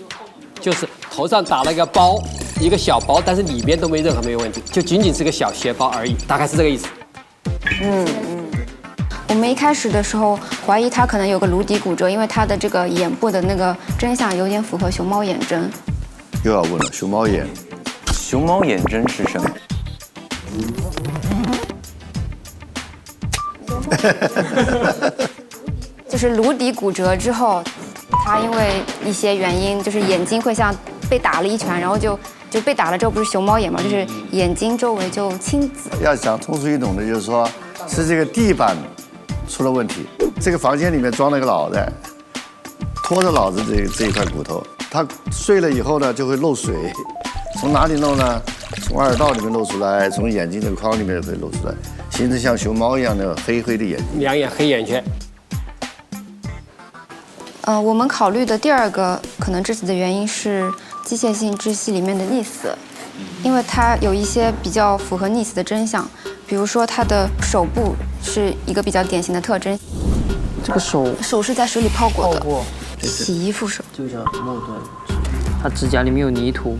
就是头上打了一个包，一个小包，但是里面都没任何没有问题，就仅仅是个小血包而已，大概是这个意思。我们一开始的时候怀疑他可能有个颅底骨折，因为他的这个眼部的那个真相有点符合熊猫眼针。又要问了，熊猫眼针是什么？就是颅底骨折之后，他因为一些原因，就是眼睛会像被打了一拳，然后就被打了之后不是熊猫眼嘛，就是眼睛周围就青紫。要讲通俗易懂的，就是说是这个地板出了问题，这个房间里面装了个脑袋，拖着脑子这一块骨头，它碎了以后呢就会漏水，从哪里漏呢？从耳道里面漏出来，从眼睛这个框里面也会漏出来，形成像熊猫一样的黑黑的眼睛，两眼黑眼圈。我们考虑的第2个可能致死的原因是机械性窒息里面的溺死，因为它有一些比较符合溺死的真相，比如说它的手部是一个比较典型的特征。这个手是在水里泡过的，洗衣服手就叫末端，它指甲里面有泥土，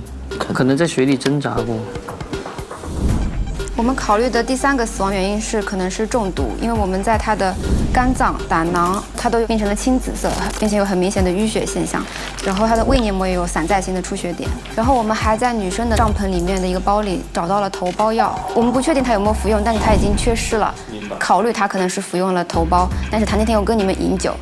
可能在水里挣扎过。我们考虑的第3个死亡原因是可能是中毒，因为我们在它的肝脏、胆囊，它都变成了青紫色，并且有很明显的淤血现象。然后它的胃黏膜也有散在性的出血点。然后我们还在女生的帐篷里面的一个包里找到了头孢药，我们不确定她有没有服用，但是她已经缺失了。考虑她可能是服用了头孢，但是她那天又跟你们饮酒。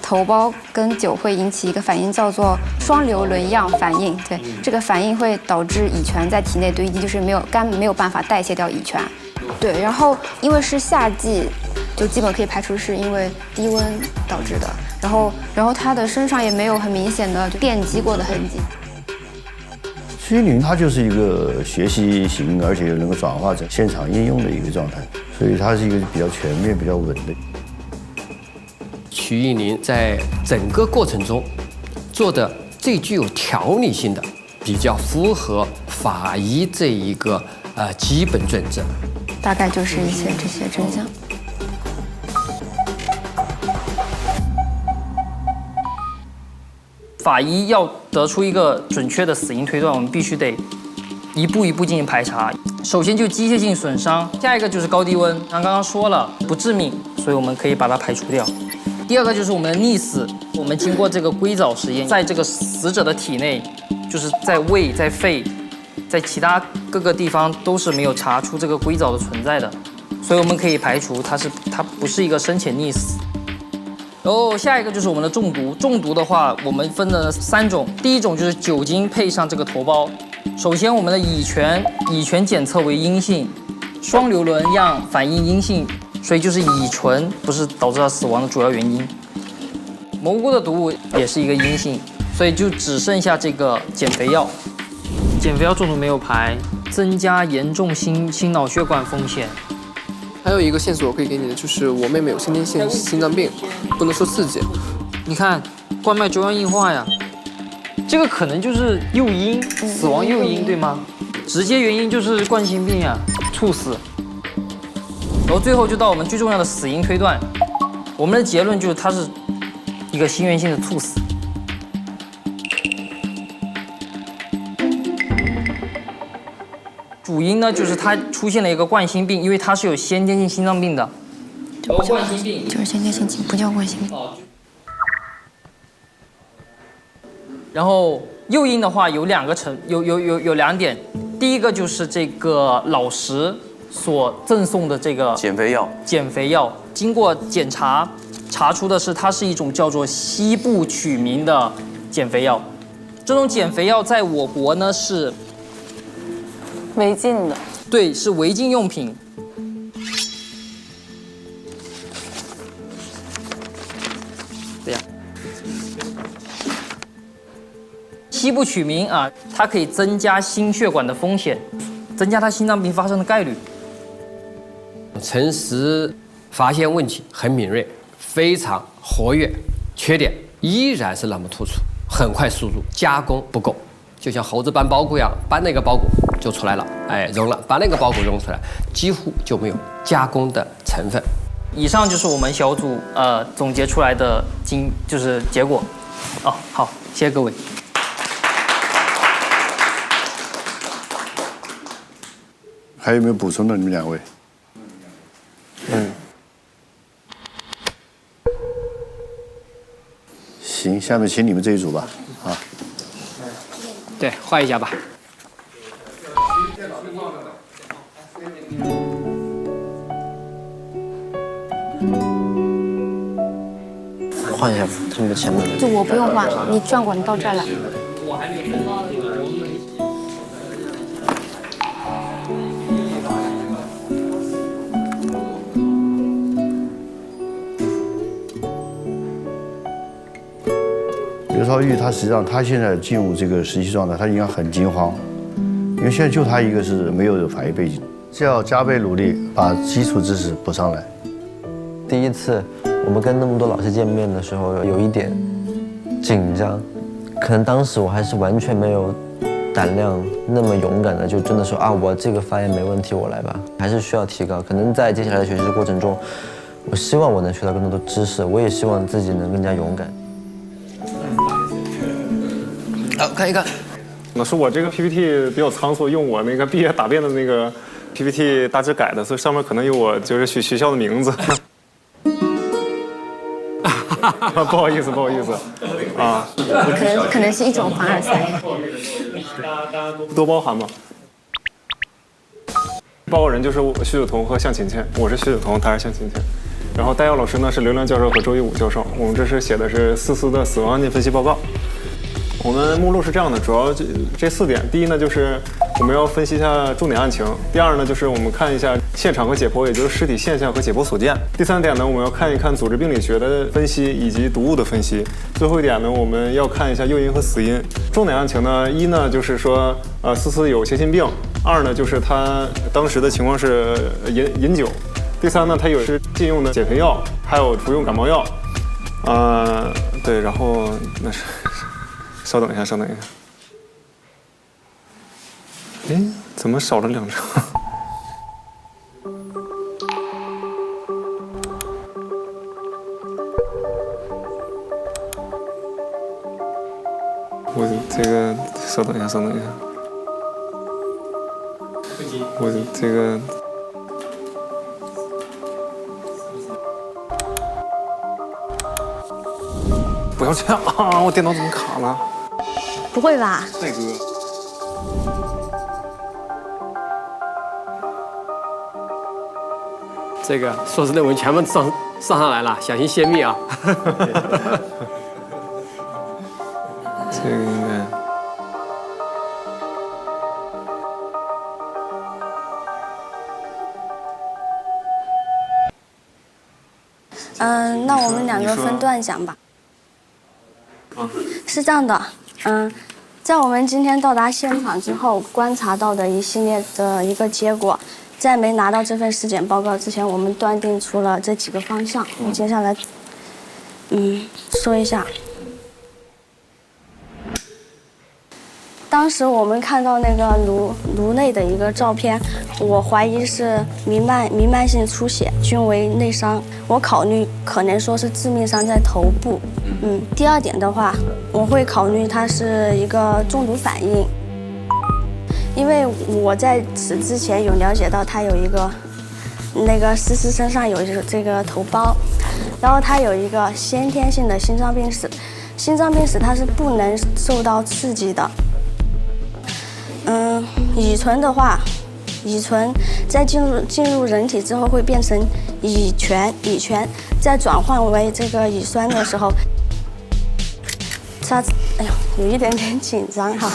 头孢跟酒会引起一个反应，叫做双硫仑样反应。对，这个反应会导致乙醛在体内堆积，就是肝没有办法代谢掉乙醛。对，然后因为是夏季，就基本可以排除是因为低温导致的。然后他的身上也没有很明显的电击过的痕迹。虚拟它就是一个学习型，而且能够转化成现场应用的一个状态，所以它是一个比较全面、比较稳的。瞿应麟在整个过程中做的最具有条理性的，比较符合法医这一个基本准则。大概就是这些真相。法医要得出一个准确的死因推断，我们必须得一步一步进行排查。首先就机械性损伤，下一个就是高低温，刚刚说了不致命，所以我们可以把它排除掉。第2个就是我们的溺死，我们经过这个硅藻实验，在这个死者的体内，就是在胃、在肺、在其他各个地方都是没有查出这个硅藻的存在的，所以我们可以排除它不是一个生前溺死。然后下一个就是我们的中毒，中毒的话我们分了3种，第1种就是酒精配上这个头孢。首先我们的乙醛检测为阴性，双硫仑样反应阴性。所以就是乙醇不是导致他死亡的主要原因，蘑菇的毒物也是一个阴性，所以就只剩下这个减肥药。减肥药中毒没有排，增加严重心脑血管风险。还有一个线索我可以给你的，就是我妹妹有先天性心脏病，不能受刺激。你看冠脉粥样硬化呀，这个可能就是诱因，死亡诱因对吗？直接原因就是冠心病呀，猝死。然后最后就到我们最重要的死因推断，我们的结论就是它是一个心源性的猝死。主因呢就是它出现了一个冠心病，因为它是有先天性心脏病的，就不叫冠心病，就是先天性疾，不叫冠心病。然后诱因的话有两点，第一个就是这个老石所赠送的这个减肥药，经过检查查出的是它是一种叫做西部曲明的减肥药。这种减肥药在我国呢是违禁的，对，是违禁用品。这样，西部曲明啊，它可以增加心血管的风险，增加它心脏病发生的概率。诚实发现问题很敏锐，非常活跃，缺点依然是那么突出，很快输入，加工不够，就像猴子搬包裹一样，搬那个包裹就出来了，哎，融了，搬那个包裹融出来，几乎就没有加工的成分。以上就是我们小组总结出来的就是结果。哦，好，谢谢各位。还有没有补充的？你们两位？行，下面请你们这一组吧。啊，对，换一下吧。换一下这个前面的。就我不用换，你转过，你到这儿来。刘超玉他实际上他现在进入这个实习状态，他应该很惊慌，因为现在就他一个是没有法医背景，是要加倍努力把基础知识补上来。第一次我们跟那么多老师见面的时候，有一点紧张，可能当时我还是完全没有胆量那么勇敢的，就真的说啊，我这个发言没问题，我来吧，还是需要提高。可能在接下来的学习过程中，我希望我能学到更多的知识，我也希望自己能更加勇敢。好，看一看。老师，我这个 PPT 比较仓促，用我那个毕业答辩的那个 PPT 大致改的，所以上面可能有我就是学校的名字。不好意思啊，可能是一种凡尔赛。多包涵吧。报告人就是徐九彤和向勤勤，我是徐九彤，他是向勤勤。然后代药老师呢是刘亮教授和周一武教授。我们这是写的是思思的死亡案件分析报告。我们目录是这样的，主要这4点。第一呢，就是我们要分析一下重点案情；第二呢，就是我们看一下现场和解剖，也就是尸体现象和解剖所见；第3点呢，我们要看一看组织病理学的分析以及毒物的分析；最后一点呢，我们要看一下诱因和死因。重点案情呢，一呢就是说，思思有协心病；二呢就是他当时的情况是饮酒；第3呢，他有是禁用的减肥药，还有服用感冒药。对，然后那是。稍等一下。哎，怎么少了2张？我这个稍等一下。我这个。不要这样啊！我电脑怎么卡了？不会吧？帅哥，这个硕士论文全部上来了，小心泄密啊！这个应该。那我们2个分段讲吧。是这样的，在我们今天到达现场之后，观察到的一系列的一个结果，在没拿到这份尸检报告之前，我们断定出了这几个方向。我接下来，说一下。当时我们看到那个颅内的一个照片，我怀疑是弥漫性出血，均为内伤。我考虑可能说是致命伤在头部。第2点的话，我会考虑它是一个中毒反应，因为我在此之前有了解到它有一个那个思思身上有这个头孢，然后她有一个先天性的心脏病史，心脏病史它是不能受到刺激的。乙醇的话，乙醇在进入人体之后会变成乙醛，再转换为这个乙酸的时候，它，哎呀，有一点点紧张哈。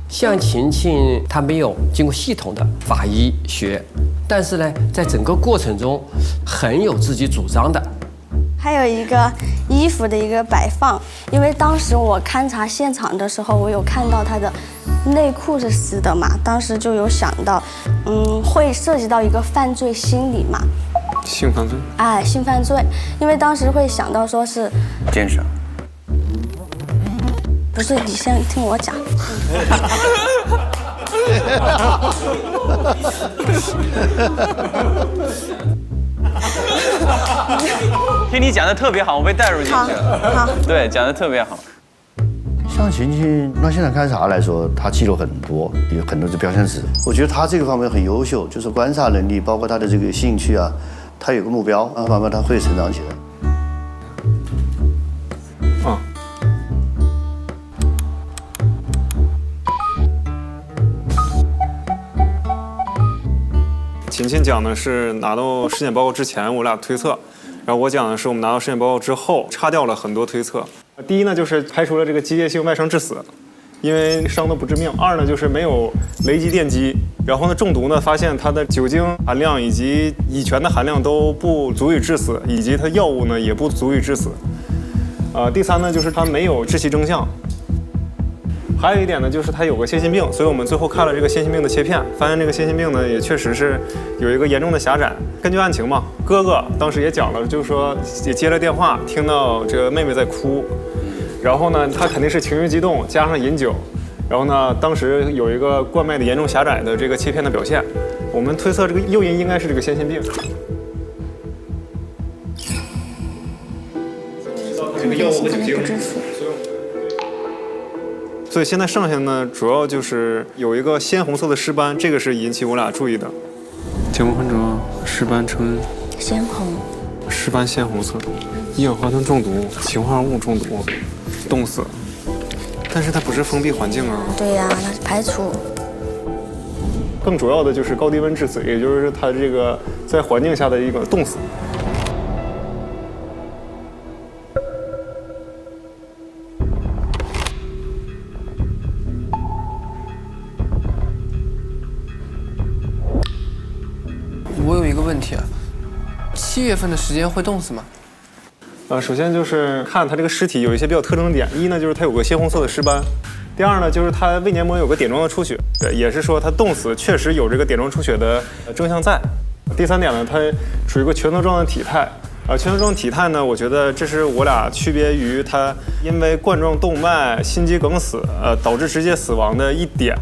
像晴晴，她没有经过系统的法医学，但是呢，在整个过程中很有自己主张的。还有一个衣服的一个摆放，因为当时我勘察现场的时候，我有看到他的内裤是湿的嘛，当时就有想到，会涉及到一个犯罪心理嘛。性犯罪？哎，性犯罪，因为当时会想到说是奸杀。不是，你先听我讲。听你讲的特别好，我被带入进去了。好，对，讲的特别好。像晴晴，那现在勘察来说，她记录很多，有很多的标签值。我觉得她这个方面很优秀，就是观察能力，包括她的这个兴趣啊，她有个目标，慢慢她会成长起来。晴晴讲的是拿到尸检报告之前我俩推测，然后我讲的是我们拿到尸检报告之后擦掉了很多推测。第一呢，就是排除了这个机械性外伤致死，因为伤的不致命；二呢，就是没有雷击电击。然后呢，中毒呢，发现它的酒精含量以及乙醛的含量都不足以致死，以及它药物呢也不足以致死。第三呢，就是它没有窒息征象。还有一点呢，就是他有个先心病，所以我们最后看了这个先心病的切片，发现这个先心病呢也确实是有一个严重的狭窄。根据案情嘛，哥哥当时也讲了，就是说也接了电话，听到这个妹妹在哭，然后呢，他肯定是情绪激动，加上饮酒，然后呢，当时有一个冠脉的严重狭窄的这个切片的表现，我们推测这个诱因应该是这个先心病。这个药物和酒精。所以现在剩下的呢，主要就是有一个鲜红色的尸斑，这个是引起我俩注意的。检问患者尸斑呈鲜红，尸斑鲜红色，一氧化碳中毒、氰化物中毒、冻死。但是它不是封闭环境啊。对呀，那是排除。更主要的就是高低温致死，也就是它这个在环境下的一个冻死。我有一个问题啊，7月份的时间会冻死吗？首先就是看它这个尸体有一些比较特征的点，一呢就是它有个鲜红色的尸斑，第二呢就是它胃黏膜有个点状的出血，对，也是说它冻死确实有这个点状出血的征象在。第三点呢，它处于一个拳头状的体态，拳头状体态呢，我觉得这是我俩区别于它因为冠状动脉心肌梗死导致直接死亡的一点。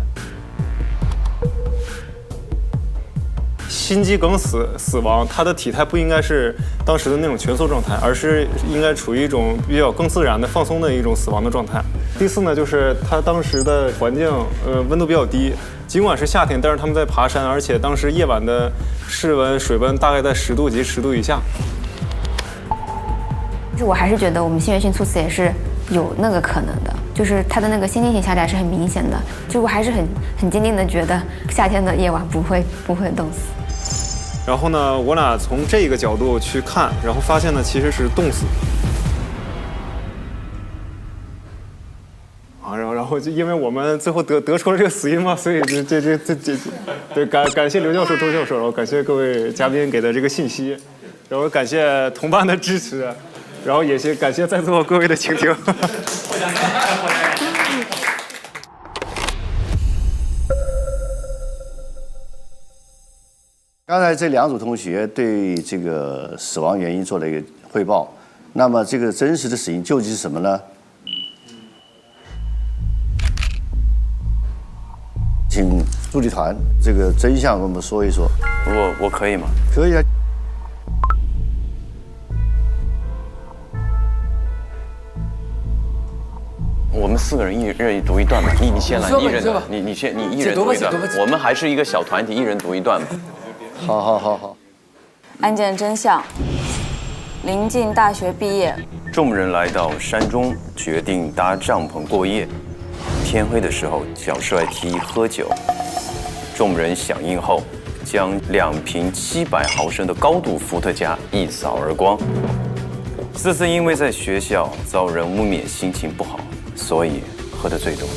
心肌梗死亡，他的体态不应该是当时的那种蜷缩状态，而是应该处于一种比较更自然的放松的一种死亡的状态。第四呢，就是他当时的环境，温度比较低，尽管是夏天，但是他们在爬山，而且当时夜晚的室温、水温大概在10度及10度以下。就是我还是觉得我们心源性猝死也是有那个可能的，就是它的那个先天性狭窄是很明显的，就我还是很坚定的觉得夏天的夜晚不会冻死。然后呢，我俩从这个角度去看，然后发现呢，其实是冻死。然后就因为我们最后得出了这个死因嘛，所以对感谢刘教授、周教授，然后感谢各位嘉宾给的这个信息，然后感谢同伴的支持，然后也感谢在座各位的倾听。刚才这2组同学对这个死亡原因做了一个汇报，那么这个真实的死因究竟是什么呢？请助理团这个真相跟我们说一说。我可以吗？可以啊。我们4个人一人读一段吧。你先来，你一人你一人读一段。我们还是一个小团体，一人读一段吧。好。案件真相：临近大学毕业，众人来到山中，决定搭帐篷过夜。天黑的时候，小帅提议喝酒，众人响应后，将2瓶700毫升的高度伏特加一扫而光。思思因为在学校遭人污蔑，心情不好，所以喝得最多。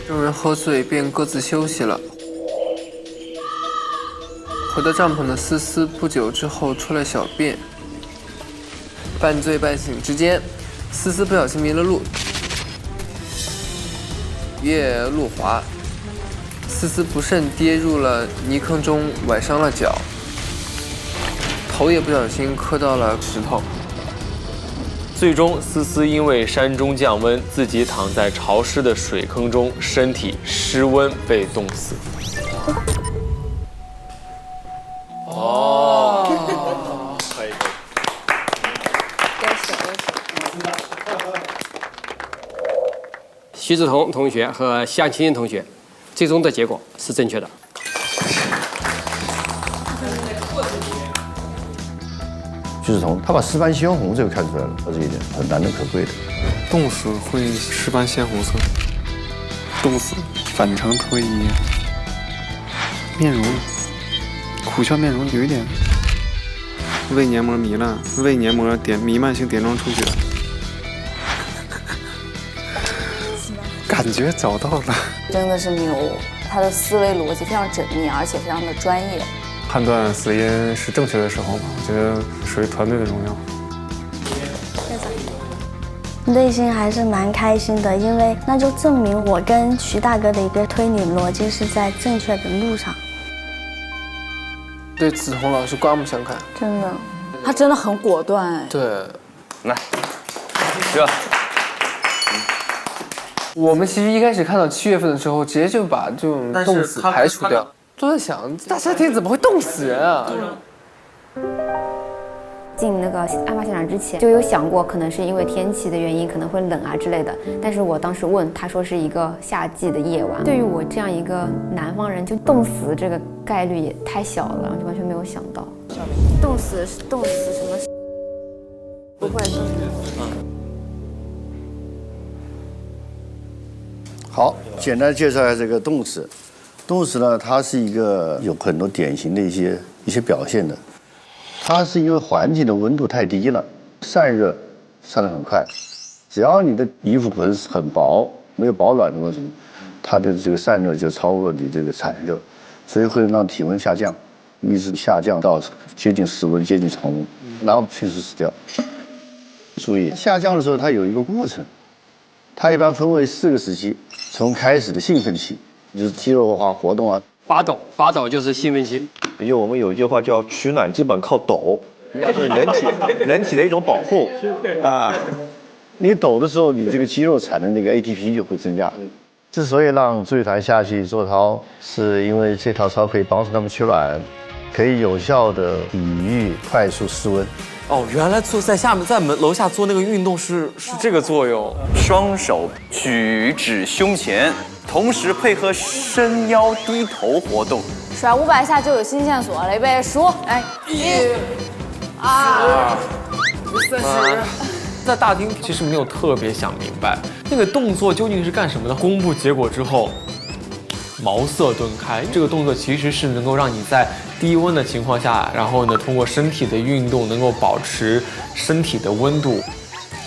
众人喝醉便各自休息了。回到帐篷的思思不久之后出来小便，半醉半醒之间，思思不小心迷了路，夜路滑，思思不慎跌入了泥坑中，崴伤了脚，头也不小心磕到了石头。最终，思思因为山中降温，自己躺在潮湿的水坑中，身体失温被冻死。可以。徐志彤同学和向清同学，最终的结果是正确的。徐志彤他把尸斑鲜红这个看出来了，这一点很难能可贵的。冻死会尸斑鲜红色，冻死反常脱衣，面容苦笑面容有一点胃黏膜糜烂，胃黏膜弥漫性点状出血，感觉找到了。真的是牛，他的思维逻辑非常缜密，而且非常的专业。判断死因是正确的时候吧，我觉得属于团队的荣耀。内心还是蛮开心的，因为那就证明我跟徐大哥的一个推理逻辑是在正确的路上。对子彤老师刮目相看，真的，他真的很果断哎。对，来，这。我们其实一开始看到7月份的时候，直接就把这种冻死排除掉，都在想大夏天怎么会冻死人啊？进那个案发现场之前就有想过，可能是因为天气的原因，可能会冷啊之类的。但是我当时问他说是一个夏季的夜晚，对于我这样一个南方人，就冻死这个概率也太小了，就完全没有想到。冻死什么？不会。好，简单介绍一下这个冻死。冻死呢，它是一个有很多典型的一些表现的。它是因为环境的温度太低了，散热散得很快。只要你的衣服本身很薄，没有保暖的过程，它的这个散热就超过你这个产热，所以会让体温下降，一直下降到接近室温、接近常温，然后迅速死掉。注意，下降的时候它有一个过程，它一般分为4个时期，从开始的兴奋期，就是肌肉化活动啊。发抖就是兴奋期。因为我们有一句话叫取暖基本靠抖，是人体的一种保护啊。你抖的时候，你这个肌肉产的那个 ATP 就会增加。之所以让注意团下去做操，是因为这套操可以帮助他们取暖，可以有效的抵御快速失温。哦，原来在下面在楼下做那个运动是这个作用。双手举指胸前，同时配合伸腰低头活动，甩500下就有新线索了，预备数，来，1、2、30。在大厅其实没有特别想明白那个动作究竟是干什么的。公布结果之后，茅塞顿开。这个动作其实是能够让你在低温的情况下，然后呢通过身体的运动能够保持身体的温度。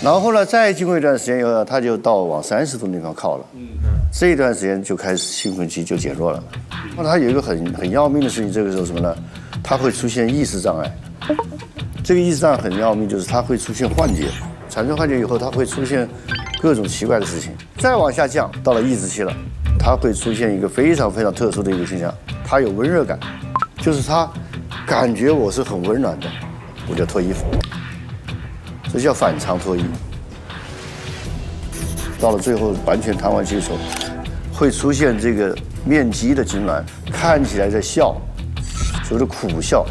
然后呢，再经过一段时间以后，他就到往30度那方靠了。这一段时间就开始兴奋期就减弱了。那他有一个很要命的事情，这个时候什么呢？他会出现意识障碍。这个意识障碍很要命，就是他会出现幻觉，产生幻觉以后，他会出现各种奇怪的事情。再往下降，到了抑制期了，他会出现一个非常非常特殊的一个现象，他有温热感，就是他感觉我是很温暖的，我就脱衣服。这叫反常脱衣。到了最后完全瘫痪期的时候，会出现这个面肌的痉挛，看起来在笑，所谓的苦笑。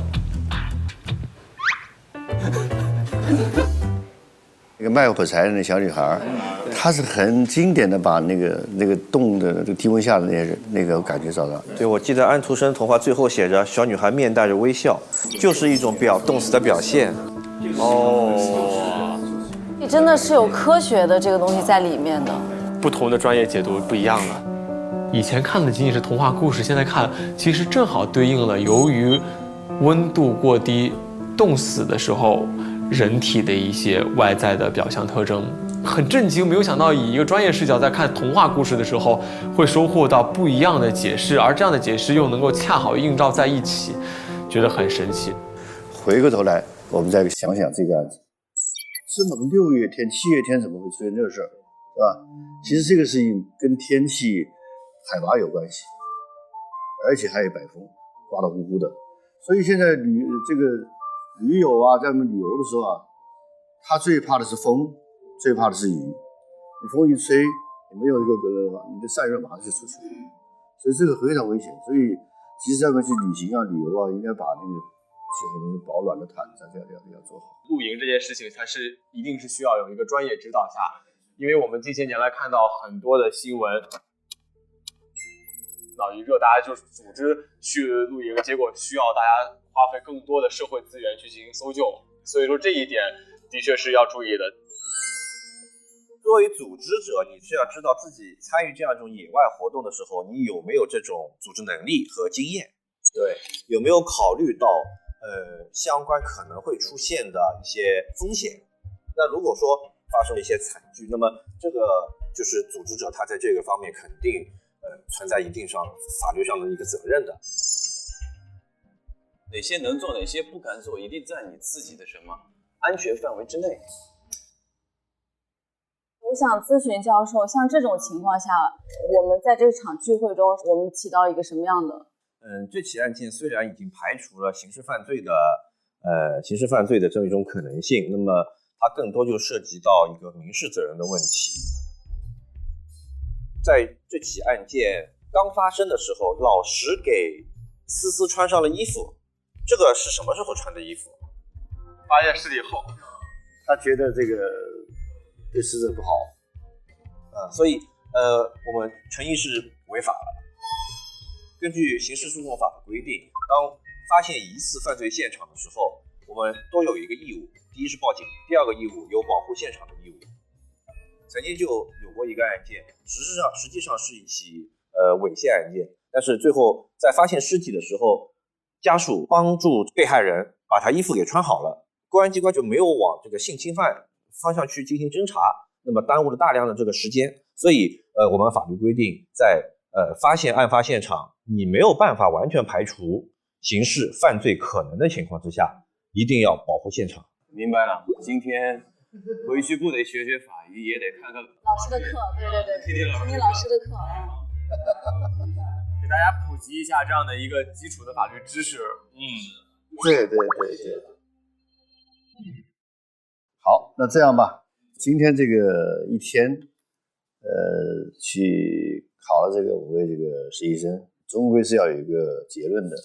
那个卖火柴的那小女孩，她是很经典的把那个洞的这个低温下的那个感觉找到。对，我记得安徒生童话最后写着小女孩面带着微笑，就是一种冻死的表现。哦，你真的是有科学的这个东西在里面的。不同的专业解读不一样了。以前看的仅仅是童话故事，现在看其实正好对应了由于温度过低冻死的时候人体的一些外在的表象特征。很震惊，没有想到以一个专业视角在看童话故事的时候会收获到不一样的解释，而这样的解释又能够恰好映照在一起，觉得很神奇。回过头来我们再想想这个案子，这么个6月天7月天怎么会出现这个事儿，是吧？其实这个事情跟天气海拔有关系，而且还有北风，刮得呼呼的。所以现在驴友啊，在我们旅游的时候啊，他最怕的是风，最怕的是雨。你风一吹，你没有一个隔热的话，你的散热马上就出去，所以这个非常危险。所以其实咱们去旅行啊、旅游啊，应该把那个保暖的毯子这样要做好。露营这件事情，它是一定是需要有一个专业指导下，因为我们近些年来看到很多的新闻。脑一热，大家就组织去露营，结果需要大家花费更多的社会资源去进行搜救，所以说这一点的确是要注意的。作为组织者，你是要知道自己参与这样一种野外活动的时候，你有没有这种组织能力和经验？对，有没有考虑到相关可能会出现的一些风险？那如果说发生了一些惨剧，那么这个就是组织者他在这个方面肯定存在一定上法律上的一个责任的。哪些能做，哪些不敢做，一定在你自己的什么安全范围之内。我想咨询教授，像这种情况下，我们在这场聚会中，我们起到一个什么样的？这起案件虽然已经排除了刑事犯罪的这么一种可能性，那么它更多就涉及到一个民事责任的问题。在这起案件刚发生的时候，老石给思思穿上了衣服，这个是什么时候穿的衣服？发现尸体后，他觉得这个对死者不好，所以我们陈毅是违法了。根据刑事诉讼法的规定，当发现疑似犯罪现场的时候，我们都有一个义务，第一是报警，第二个义务有保护现场的义务。曾经就有过一个案件，实际上是一起猥亵案件，但是最后在发现尸体的时候，家属帮助被害人把他衣服给穿好了，公安机关就没有往这个性侵犯方向去进行侦查，那么耽误了大量的这个时间。所以我们法律规定，在发现案发现场你没有办法完全排除刑事犯罪可能的情况之下，一定要保护现场。明白了，今天回去不得学学法语，也得看看老师的课，对，听老师的课，给大家普及一下这样的一个基础的法律知识。对。好，那这样吧，今天这个一天，去考了这个5位这个实习生，终归是要有一个结论的。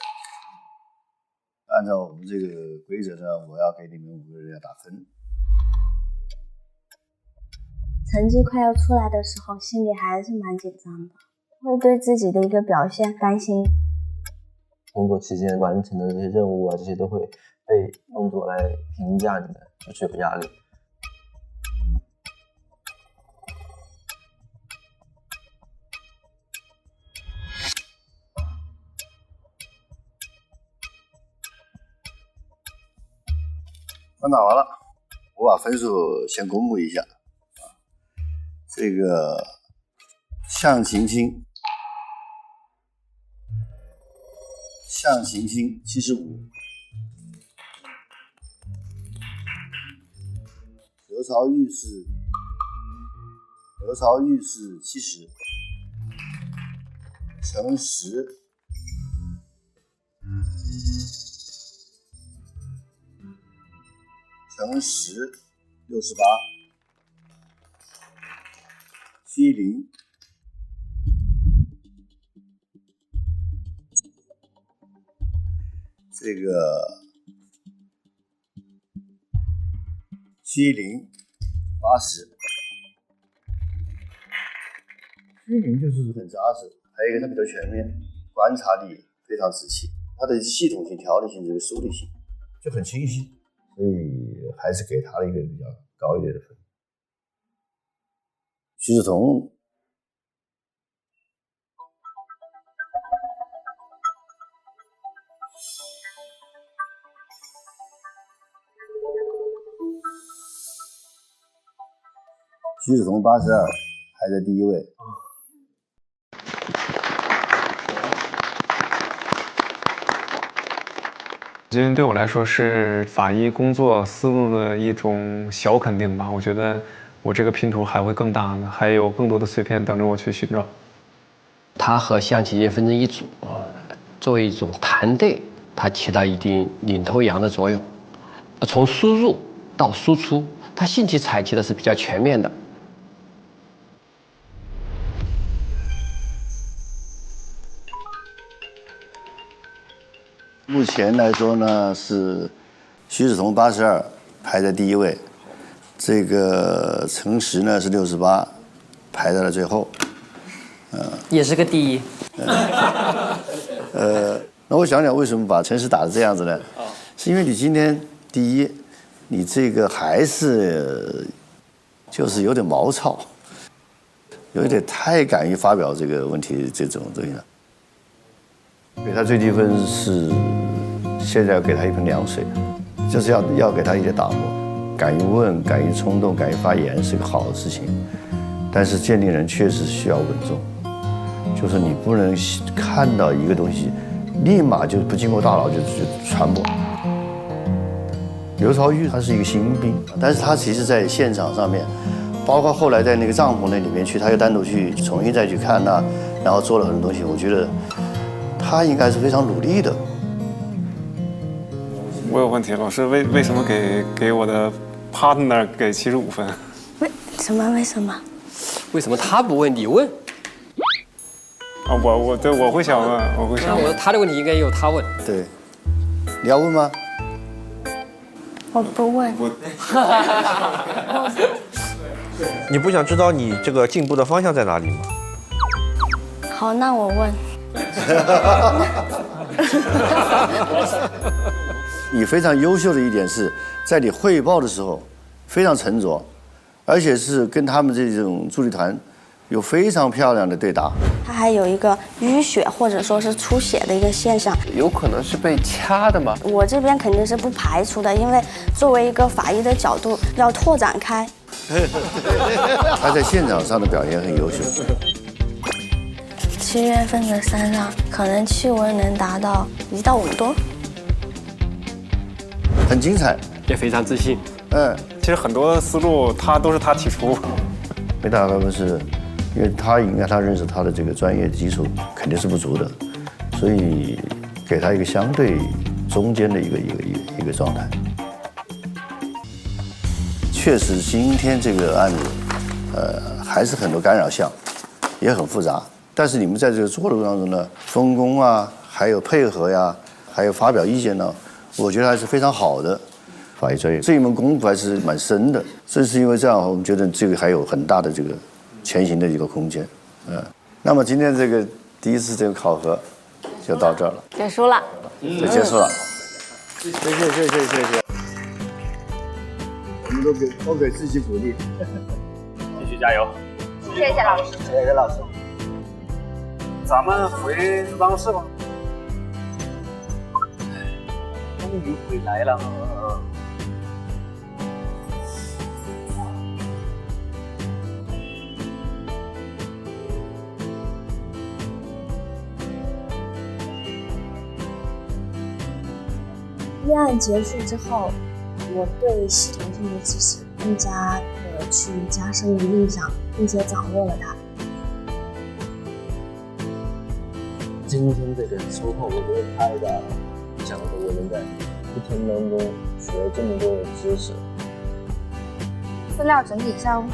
按照我们这个规则呢，我要给你们5个人要打分。成绩快要出来的时候，心里还是蛮紧张的，会对自己的一个表现担心。工作期间完成的这些任务啊，这些都会被工作来评价你的，就是有压力。我打完了，我把分数先公布一下。这个向晴晴75，刘朝玉是70，陈实68，西林这个70 80。虚拟就是很扎实，还有一个它比较全面，观察力非常仔细，它的系统性、条理性、这个梳理性就很清晰，所以还是给他了一个比较高一点的分。徐志同。徐志同82排在第1位。今天对我来说是法医工作思路的一种小肯定吧。我觉得我这个拼图还会更大呢，还有更多的碎片等着我去寻找。它和象棋界分成一组，作为一种团队，它起到一定领头羊的作用。从输入到输出，它信息采集的是比较全面的。目前来说呢，是徐志同82排在第1位，这个陈实呢是68，排在了最后。也是个第一。那我想想为什么把陈实打成这样子呢？是因为你今天第一，你这个还是就是有点毛糙，有一点太敢于发表这个问题这种东西了。给他最低分是现在要给他一盆凉水，就是要给他一点打磨，敢于问，敢于冲动，敢于发言是个好的事情。但是鉴定人确实需要稳重，就是你不能看到一个东西，立马就不经过大脑就传播。刘朝玉他是一个新兵，但是他其实在现场上面，包括后来在那个帐篷那里面去，他又单独去重新再去看呐，然后做了很多东西，我觉得他应该是非常努力的。我有问题，老师为什么给我的 partner 给75分？为什么？为什么他不问你问？啊，我会想问，我会想问。他的问题应该由他问。对，你要问吗？我不问。你不想知道你这个进步的方向在哪里吗？好，那我问。你非常优秀的一点是在你汇报的时候非常沉着，而且是跟他们这种助理团有非常漂亮的对答。他还有一个淤血或者说是出血的一个现象，有可能是被掐的吗？我这边肯定是不排除的，因为作为一个法医的角度要拓展开。他在现场上的表现很优秀。7月份的山上，可能气温能达到1到5度，很精彩，也非常自信。其实很多思路都是他提出。没打高分是，因为他认识他的这个专业基础肯定是不足的，所以给他一个相对中间的一个状态。确实，今天这个案子，还是很多干扰项，也很复杂。但是你们在这个做的过程当中呢，分工啊，还有配合呀，还有发表意见呢，我觉得还是非常好的。法医专业这一门功夫还是蛮深的，正是因为这样，我们觉得这个还有很大的这个前行的一个空间。那么今天这个第一次这个考核就到这儿了，结束了，就结束了。谢谢。我们都给自己鼓励，继续加油。谢谢老师。谢谢老师。咱们回办公室吧。终于回来了。医案结束之后，我对系统性的知识更加的去加深于印象，并且掌握了它。今天这个收获我觉得太大了，没想到我能在一天当中学了这么多的知识。资料整理上，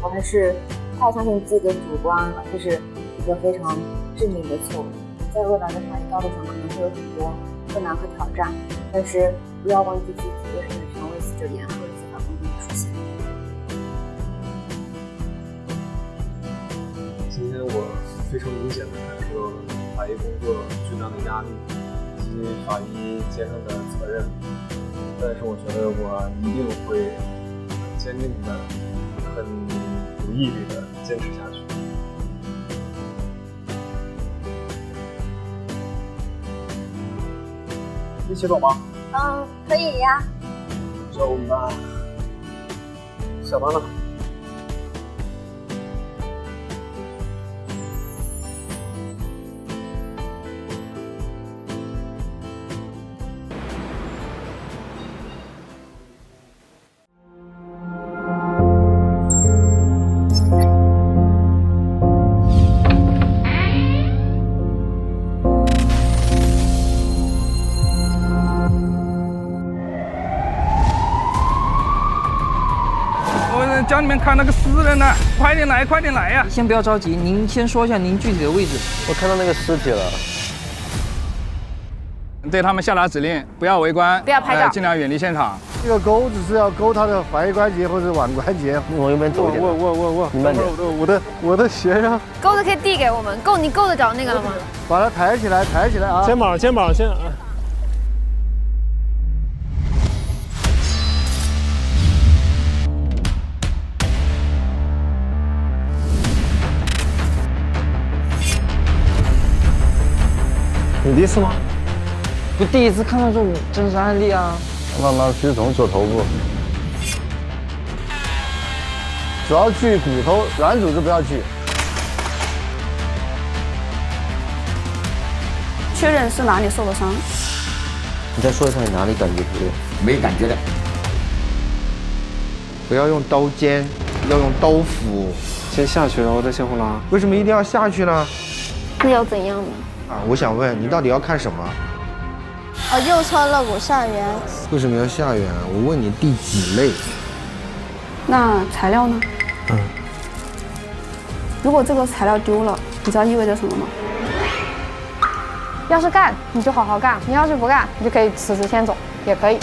我还是太相信自己的主观了，这是一个非常致命的错误。在未来的法医道路上可能会有很多困难和挑战，但是不要忘记自己也是很权威死者联合司法公正的初心。今天我非常明显的感受到了法医工作巨大的压力以及法医肩上的责任，但是我觉得我一定会很坚定的、很有毅力的坚持下去。一起走吗？可以呀。走吧。下班了。家里面看那个死人呢，快点来，快点来呀！先不要着急，您先说一下您具体的位置。我看到那个尸体了。对他们下达指令，不要围观，不要拍照，尽量远离现场。这个钩子是要勾他的踝关节或者腕关节。往右边走一点。你慢点。我的鞋上。钩子可以递给我们，你够得着那个了吗？把它抬起来啊！肩膀先。你第一次吗？不第一次看到这种真实案例啊！慢慢虚从左头部，主要锯骨头，软组织不要锯。确认是哪里受的伤？你再说一下你哪里感觉不对？没感觉的。不要用刀尖，要用刀斧。先下去，然后再向后拉。为什么一定要下去呢？那要怎样呢？我想问你到底要看什么？右侧肋骨下缘。为什么要下缘？我问你第几类？那材料呢？如果这个材料丢了，你知道意味着什么吗？要是干，你就好好干；你要是不干，你就可以辞职先走，也可以。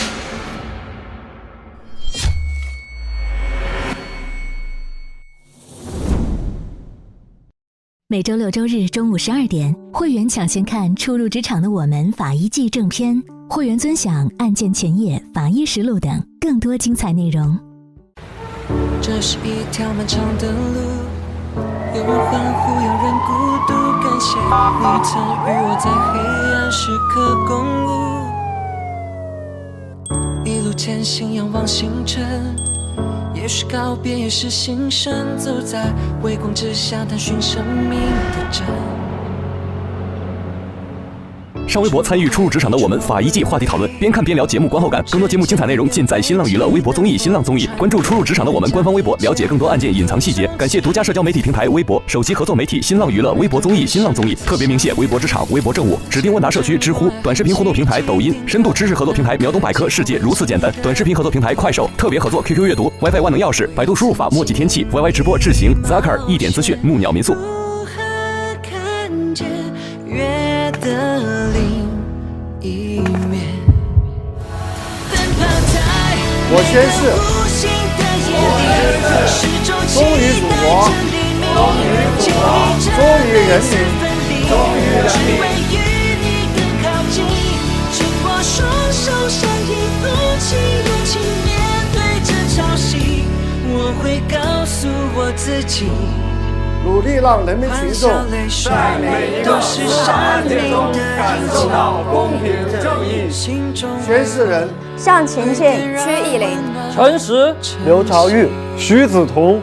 每周6周日中午12点，会员抢先看《初入职场的我们法医季》正片，会员尊享案件前夜、法医实录等更多精彩内容。这是一条漫长的路，有人欢呼，有人孤独。感谢你曾与我在黑暗时刻共舞，一路前行，仰望星辰。也许告别，也是新生，走在微光之下，探寻生命的真。上微博参与初入职场的我们法医季话题讨论，边看边聊节目观后感。更多节目精彩内容尽在新浪娱乐微博综艺、新浪综艺。关注初入职场的我们官方微博，了解更多案件隐藏细节。感谢独家社交媒体平台微博、首席合作媒体新浪娱乐微博综艺、新浪综艺。特别鸣谢微博职场、微博政务、指定问答社区知乎、短视频互动平台抖音、深度知识合作平台秒懂百科、世界如此简单、短视频合作平台快手、特别合作 QQ 阅读、WiFi 万能钥匙、百度输入法、墨迹天气、YY 直播智行、Zakar 一点资讯、木鸟民宿。看见月的另一面。我宣誓，忠于祖国，忠于人民，忠于人民。紧握双手，相依，鼓起勇气面对这潮汐。我会告诉我自己，努力让人民群众在每一个时刻中感受到公平正义。宣誓人：向晴晴、屈意林、陈实、刘朝玉、徐子彤。